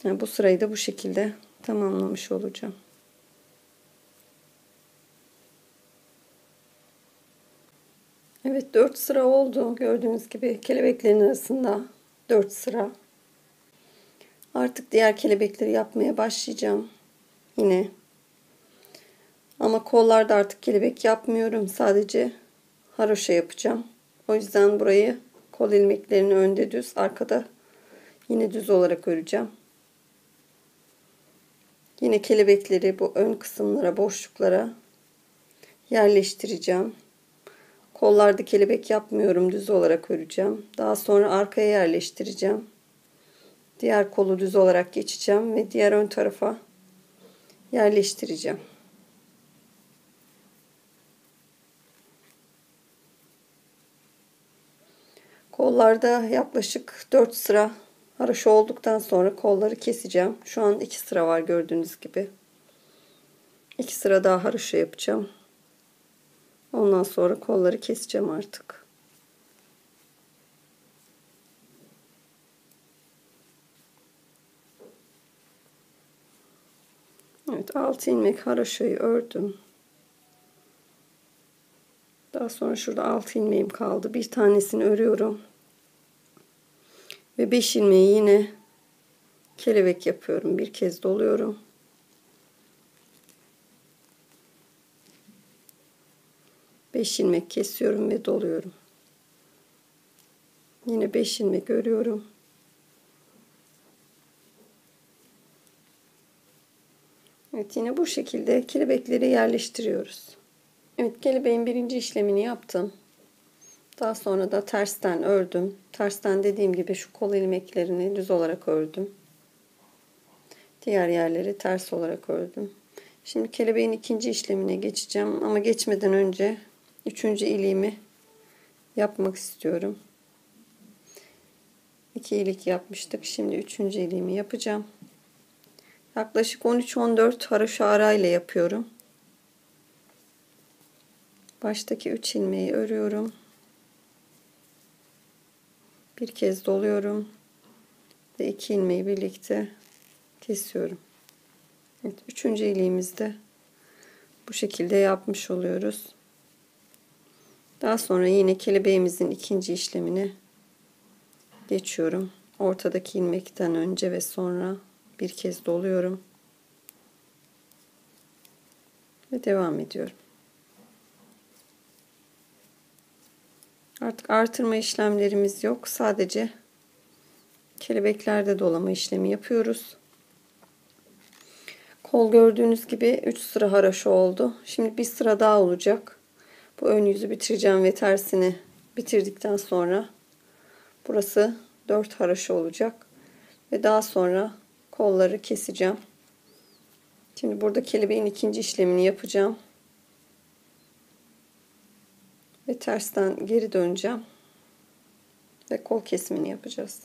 Yani bu sırayı da bu şekilde tamamlamış olacağım. Evet, 4 sıra oldu. Gördüğünüz gibi kelebeklerin arasında 4 sıra. Artık diğer kelebekleri yapmaya başlayacağım. Yine. Ama kollarda artık kelebek yapmıyorum. Sadece haroşa yapacağım. O yüzden burayı kol ilmeklerini önde düz, arkada yine düz olarak öreceğim. Yine kelebekleri bu ön kısımlara, boşluklara yerleştireceğim. Kollarda kelebek yapmıyorum. Düz olarak öreceğim. Daha sonra arkaya yerleştireceğim. Diğer kolu düz olarak geçeceğim ve diğer ön tarafa yerleştireceğim. Kollarda yaklaşık 4 sıra haroşa olduktan sonra kolları keseceğim. Şu an 2 sıra var gördüğünüz gibi. 2 sıra daha haroşa yapacağım. Ondan sonra kolları keseceğim artık. Evet, 6 ilmek haroşayı ördüm. Daha sonra şurada 6 ilmeğim kaldı. Bir tanesini örüyorum. Ve 5 ilmeği yine kelebek yapıyorum. Bir kez doluyorum. Beş ilmek kesiyorum ve doluyorum. Yine 5 ilmek örüyorum. Evet, yine bu şekilde kelebekleri yerleştiriyoruz. Evet, kelebeğin birinci işlemini yaptım. Daha sonra da tersten ördüm. Tersten dediğim gibi şu kol ilmeklerini düz olarak ördüm. Diğer yerleri ters olarak ördüm. Şimdi kelebeğin ikinci işlemine geçeceğim. Ama geçmeden önce 3. iliğimi yapmak istiyorum. 2 ilik yapmıştık. Şimdi 3. iliğimi yapacağım. Yaklaşık 13-14 haroşa arayla yapıyorum. Baştaki 3 ilmeği örüyorum. Bir kez doluyorum. Ve 2 ilmeği birlikte kesiyorum. Evet, 3. iliğimizde bu şekilde yapmış oluyoruz. Daha sonra yine kelebeğimizin ikinci işlemine geçiyorum. Ortadaki ilmekten önce ve sonra bir kez doluyorum. Ve devam ediyorum. Artık artırma işlemlerimiz yok. Sadece kelebeklerde dolama işlemi yapıyoruz. Kol gördüğünüz gibi 3 sıra haroşa oldu. Şimdi bir sıra daha olacak. Bu ön yüzü bitireceğim ve tersini bitirdikten sonra burası 4 haroşa olacak. Ve daha sonra kolları keseceğim. Şimdi burada kelebeğin ikinci işlemini yapacağım. Ve tersten geri döneceğim. Ve kol kesimini yapacağız.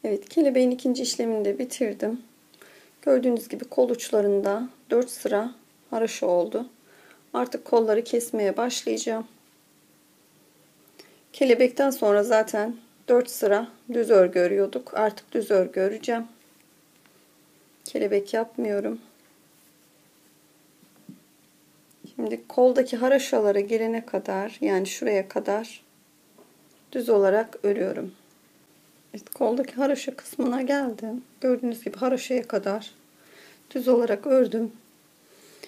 Evet, kelebeğin ikinci işlemini de bitirdim. Gördüğünüz gibi kol uçlarında 4 sıra haroşa oldu. Artık kolları kesmeye başlayacağım. Kelebekten sonra zaten 4 sıra düz örgü örüyorduk. Artık düz örgü öreceğim. Kelebek yapmıyorum. Şimdi koldaki haroşalara gelene kadar, yani şuraya kadar düz olarak örüyorum. Evet, koldaki haroşa kısmına geldim. Gördüğünüz gibi haroşaya kadar düz olarak ördüm.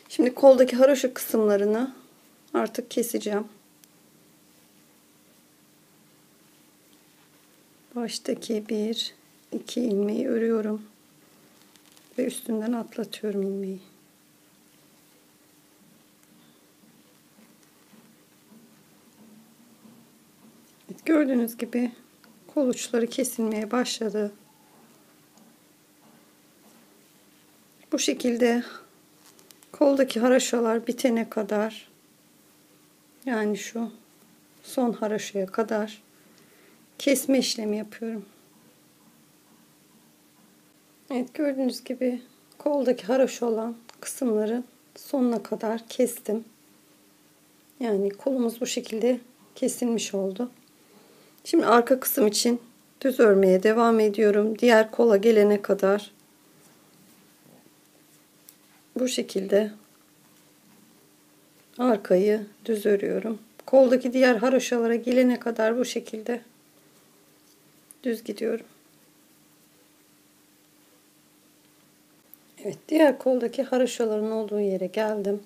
Şimdi koldaki haroşa kısımlarını artık keseceğim. Baştaki 1 2 ilmeği örüyorum ve üstünden atlatıyorum ilmeği. Evet, gördüğünüz gibi kol uçları kesilmeye başladı. Bu şekilde koldaki haraşolar bitene kadar, yani şu son haraşoya kadar kesme işlemi yapıyorum. Evet, gördüğünüz gibi koldaki haraşo olan kısımları sonuna kadar kestim. Yani kolumuz bu şekilde kesilmiş oldu. Şimdi arka kısım için düz örmeye devam ediyorum. Diğer kola gelene kadar bu şekilde arkayı düz örüyorum. Koldaki diğer haroşalara gelene kadar bu şekilde düz gidiyorum. Evet, diğer koldaki haroşaların olduğu yere geldim.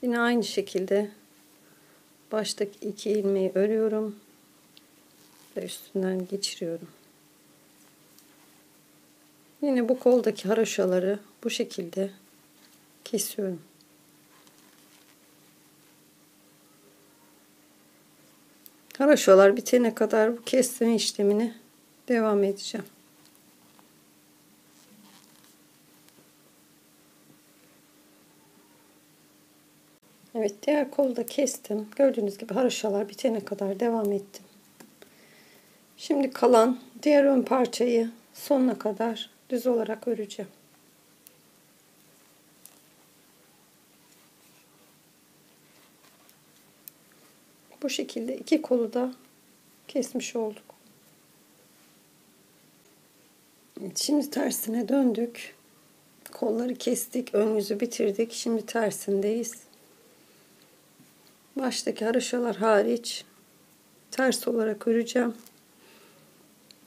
Yine aynı şekilde baştaki 2 ilmeği örüyorum ve üstünden geçiriyorum. Yine bu koldaki haroşaları bu şekilde kesiyorum. Haroşalar bitene kadar bu kesme işlemini devam edeceğim. Evet, diğer kolu da kestim. Gördüğünüz gibi haroşalar bitene kadar devam ettim. Şimdi kalan diğer ön parçayı sonuna kadar düz olarak öreceğim. Bu şekilde iki kolu da kesmiş olduk. Evet, şimdi tersine döndük. Kolları kestik, ön yüzü bitirdik. Şimdi tersindeyiz. Baştaki haroşalar hariç ters olarak öreceğim.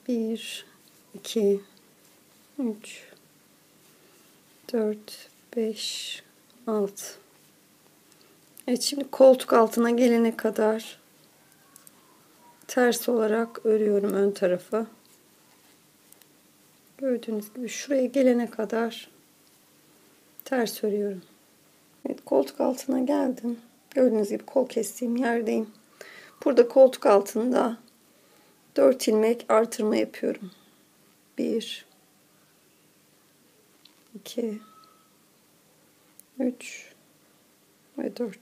1 2 3 4 5 6. Evet, şimdi koltuk altına gelene kadar ters olarak örüyorum ön tarafı. Gördüğünüz gibi şuraya gelene kadar ters örüyorum. Evet, koltuk altına geldim. Gördüğünüz gibi kol kestiğim yerdeyim. Burada koltuk altında 4 ilmek artırma yapıyorum. 1 2 3 ve 4.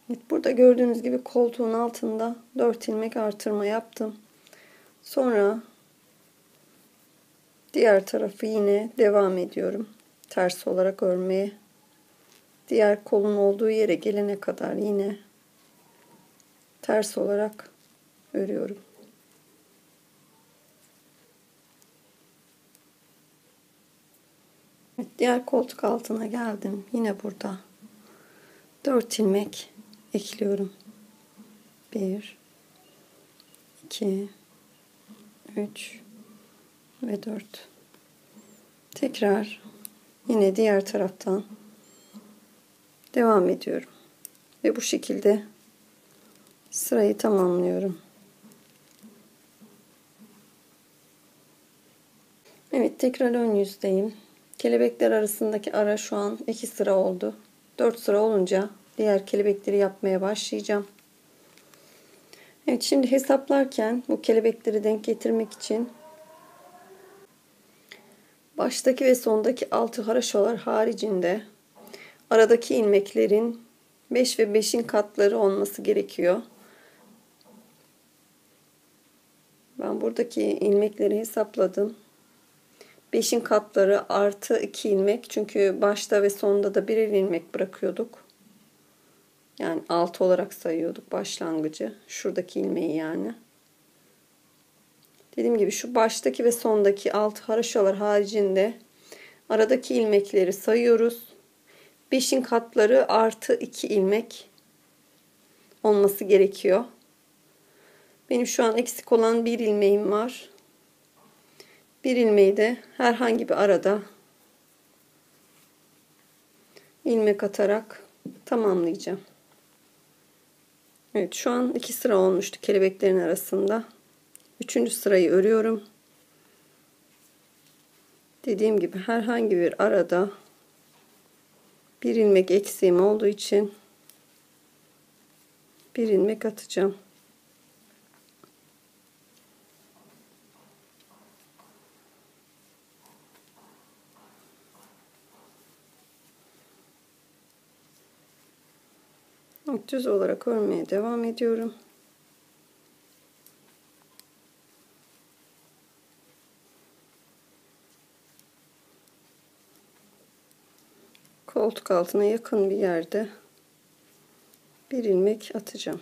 Evet, burada gördüğünüz gibi koltuğun altında 4 ilmek artırma yaptım. Sonra diğer tarafı yine devam ediyorum ters olarak örmeye. Diğer kolun olduğu yere gelene kadar yine ters olarak örüyorum. Evet, diğer koltuk altına geldim. Yine burada 4 ilmek ekliyorum. 1 2 3 ve 4. Tekrar yine diğer taraftan devam ediyorum. Ve bu şekilde sırayı tamamlıyorum. Evet, tekrar ön yüzdeyim. Kelebekler arasındaki ara şu an 2 sıra oldu. 4 sıra olunca diğer kelebekleri yapmaya başlayacağım. Evet, şimdi hesaplarken bu kelebekleri denk getirmek için baştaki ve sondaki 6 haroşalar haricinde aradaki ilmeklerin 5 ve 5'in katları olması gerekiyor. Ben buradaki ilmekleri hesapladım. 5'in katları artı 2 ilmek. Çünkü başta ve sonda da birer ilmek bırakıyorduk. Yani 6 olarak sayıyorduk başlangıcı. Şuradaki ilmeği yani. Dediğim gibi şu baştaki ve sondaki 6 haroşalar haricinde aradaki ilmekleri sayıyoruz. 5'in katları artı 2 ilmek olması gerekiyor. Benim şu an eksik olan bir ilmeğim var. Bir ilmeği de herhangi bir arada ilmek atarak tamamlayacağım. Evet, şu an 2 sıra olmuştu kelebeklerin arasında. 3. sırayı örüyorum. Dediğim gibi herhangi bir arada bir ilmek eksiğim olduğu için bir ilmek atacağım. Düz olarak örmeye devam ediyorum. Koltuk altına yakın bir yerde bir ilmek atacağım.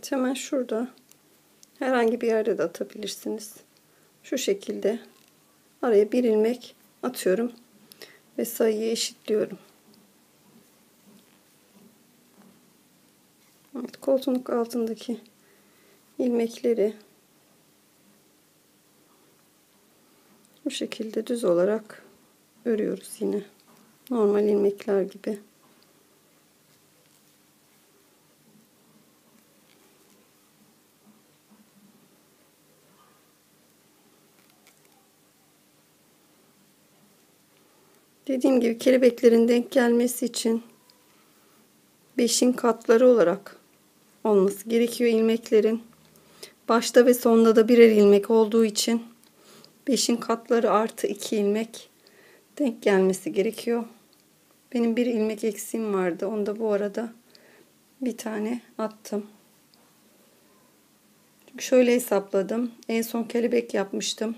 Evet, hemen şurada herhangi bir yerde de atabilirsiniz. Şu şekilde araya bir ilmek atıyorum ve sayıyı eşitliyorum. Evet, koltuk altındaki ilmekleri bu şekilde düz olarak örüyoruz yine. Normal ilmekler gibi. Dediğim gibi kelebeklerin denk gelmesi için 5'in katları olarak olması gerekiyor ilmeklerin. Başta ve sonda da birer ilmek olduğu için 5'in katları artı 2 ilmek denk gelmesi gerekiyor. Benim bir ilmek eksiğim vardı. Onu da bu arada bir tane attım. Çünkü şöyle hesapladım. En son kelebek yapmıştım.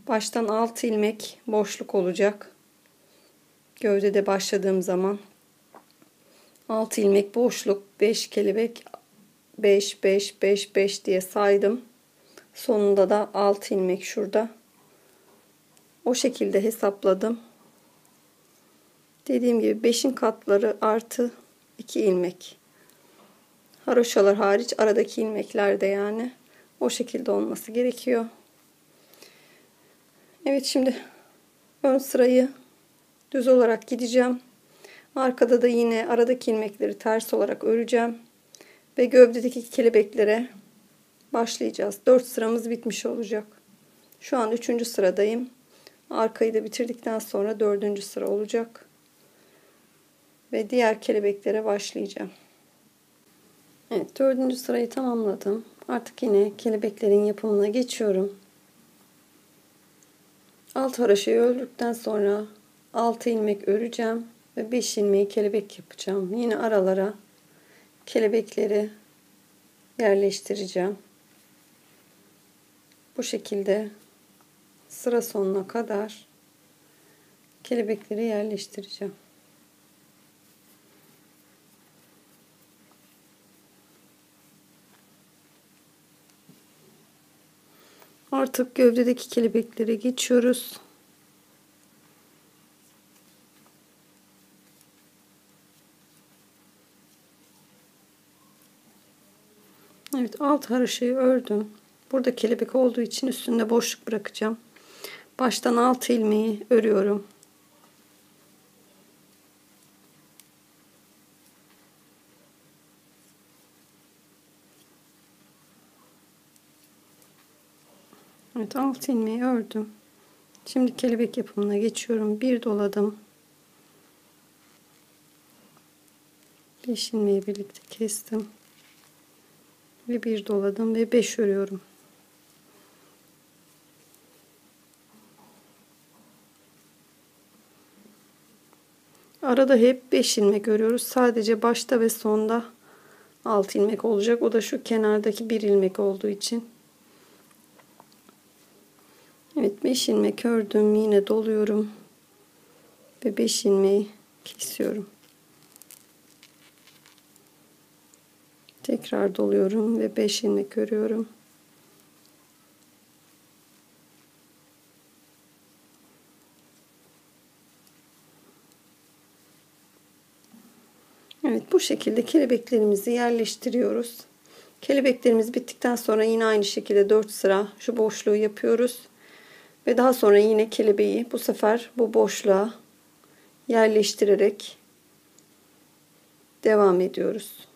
Baştan 6 ilmek boşluk olacak. Gövdede başladığım zaman 6 ilmek boşluk, 5 kelebek, 5 5 5 5 diye saydım. Sonunda da 6 ilmek şurada. O şekilde hesapladım. Dediğim gibi 5'in katları artı 2 ilmek. Haroşalar hariç aradaki ilmekler de yani o şekilde olması gerekiyor. Evet, şimdi ön sırayı düz olarak gideceğim. Arkada da yine aradaki ilmekleri ters olarak öreceğim. Ve gövdedeki kelebeklere başlayacağız. 4 sıramız bitmiş olacak. Şu an 3. sıradayım. Arkayı da bitirdikten sonra 4. sıra olacak. Ve diğer kelebeklere başlayacağım. Evet, 4. sırayı tamamladım. Artık yine kelebeklerin yapımına geçiyorum. Alt haroşayı ördükten sonra 6 ilmek öreceğim ve 5 ilmeği kelebek yapacağım. Yine aralara kelebekleri yerleştireceğim. Bu şekilde sıra sonuna kadar kelebekleri yerleştireceğim. Artık gövdedeki kelebeklere geçiyoruz. Evet, alt haroşayı ördüm. Burada kelebek olduğu için üstünde boşluk bırakacağım. Baştan 6 ilmeği örüyorum. Evet, 6 ilmeği ördüm. Şimdi kelebek yapımına geçiyorum. Bir doladım. 5 ilmeği birlikte kestim. Ve bir doladım ve 5 örüyorum. Arada hep 5 ilmek örüyoruz. Sadece başta ve sonda 6 ilmek olacak. O da şu kenardaki 1 ilmek olduğu için. Evet, 5 ilmek ördüm. Yine doluyorum. Ve 5 ilmeği kesiyorum. Tekrar doluyorum ve 5 ilmek örüyorum. Evet, bu şekilde kelebeklerimizi yerleştiriyoruz. Kelebeklerimiz bittikten sonra yine aynı şekilde 4 sıra şu boşluğu yapıyoruz. Ve daha sonra yine kelebeği bu sefer bu boşluğa yerleştirerek devam ediyoruz.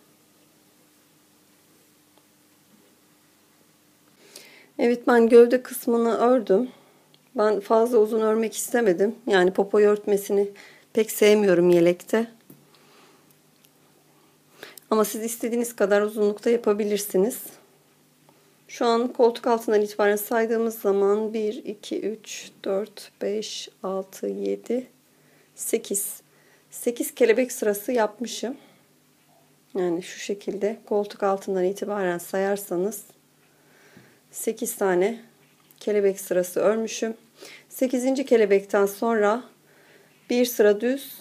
Evet, ben gövde kısmını ördüm. Ben fazla uzun örmek istemedim. Yani popoyu örtmesini pek sevmiyorum yelekte. Ama siz istediğiniz kadar uzunlukta yapabilirsiniz. Şu an koltuk altından itibaren saydığımız zaman 1, 2, 3, 4, 5, 6, 7, 8. 8 kelebek sırası yapmışım. Yani şu şekilde koltuk altından itibaren sayarsanız 8 tane kelebek sırası örmüşüm. 8. kelebekten sonra bir sıra düz,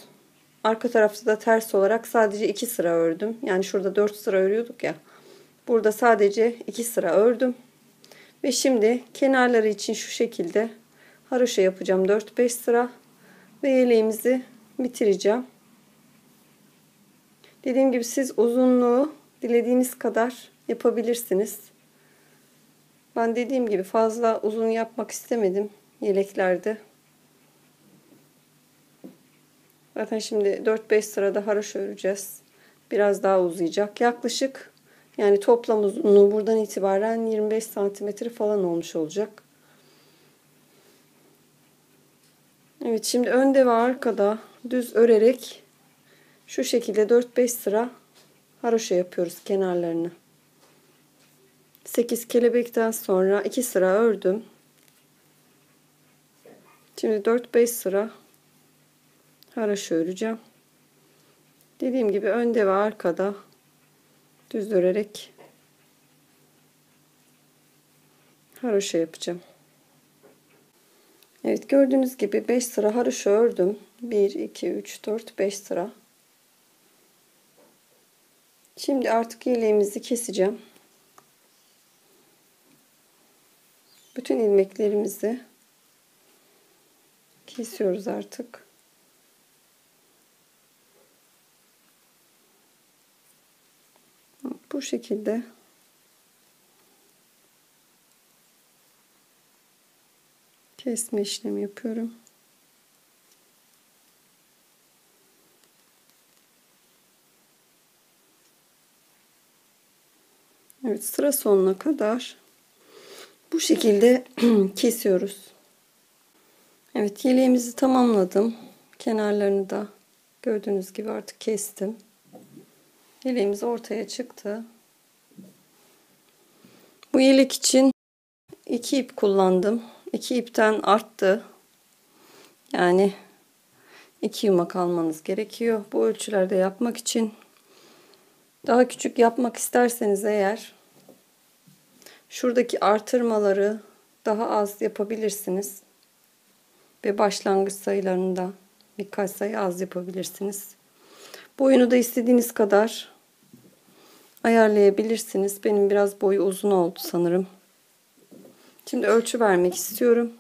arka tarafta da ters olarak sadece 2 sıra ördüm. Yani şurada 4 sıra örüyorduk ya. Burada sadece 2 sıra ördüm. Ve şimdi kenarları için şu şekilde haroşa yapacağım 4-5 sıra ve yeleğimizi bitireceğim. Dediğim gibi siz uzunluğu dilediğiniz kadar yapabilirsiniz. Ben dediğim gibi fazla uzun yapmak istemedim yeleklerde. Zaten şimdi 4-5 sırada haroşa öreceğiz. Biraz daha uzayacak. Yaklaşık yani toplam uzunluğu buradan itibaren 25 santimetre falan olmuş olacak. Evet, şimdi önde ve arkada düz örerek şu şekilde 4-5 sıra haroşa yapıyoruz kenarlarını. 8 kelebekten sonra 2 sıra ördüm. Şimdi 4-5 sıra haroşa öreceğim. Dediğim gibi önde ve arkada düz örerek haroşa yapacağım. Evet, gördüğünüz gibi 5 sıra haroşa ördüm. 1, 2, 3, 4, 5 sıra. Şimdi artık yeleğimizi keseceğim. Bütün ilmeklerimizi kesiyoruz artık. Bu şekilde kesme işlemi yapıyorum. Evet, sıra sonuna kadar bu şekilde kesiyoruz. Evet, yeleğimizi tamamladım. Kenarlarını da gördüğünüz gibi artık kestim. Yeleğimiz ortaya çıktı. Bu yelek için 2 ip kullandım. 2 ipten arttı. Yani 2 yumak almanız gerekiyor. Bu ölçülerde yapmak için. Daha küçük yapmak isterseniz eğer şuradaki artırmaları daha az yapabilirsiniz. Ve başlangıç sayılarını da birkaç sayı az yapabilirsiniz. Boyunu da istediğiniz kadar ayarlayabilirsiniz. Benim biraz boyu uzun oldu sanırım. Şimdi ölçü vermek istiyorum.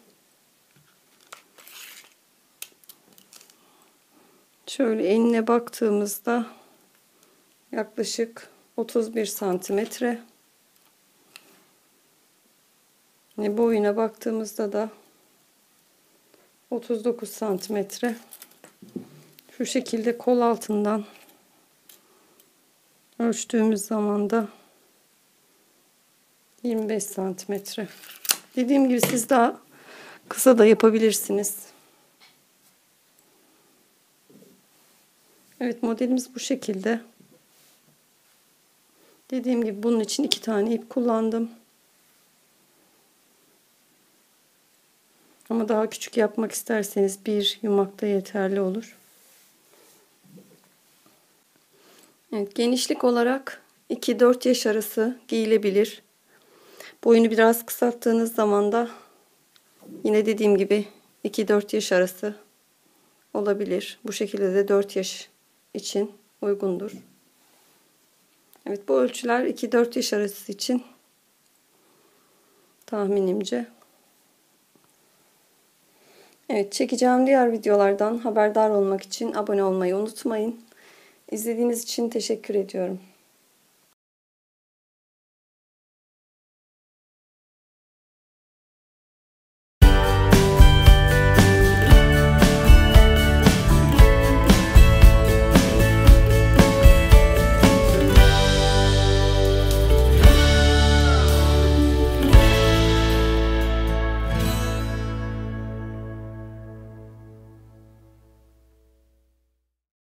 Şöyle enine baktığımızda yaklaşık 31 santimetre. Boyuna baktığımızda da 39 santimetre. Şu şekilde kol altından ölçtüğümüz zaman da 25 santimetre. Dediğim gibi siz daha kısa da yapabilirsiniz. Evet, modelimiz bu şekilde. Dediğim gibi bunun için 2 tane ip kullandım. Ama daha küçük yapmak isterseniz bir yumak da yeterli olur. Evet, genişlik olarak 2-4 yaş arası giyilebilir. Boyunu biraz kısalttığınız zaman da yine dediğim gibi 2-4 yaş arası olabilir. Bu şekilde de 4 yaş için uygundur. Evet, bu ölçüler 2-4 yaş arası için tahminimce. Evet, çekeceğim diğer videolardan haberdar olmak için abone olmayı unutmayın. İzlediğiniz için teşekkür ediyorum.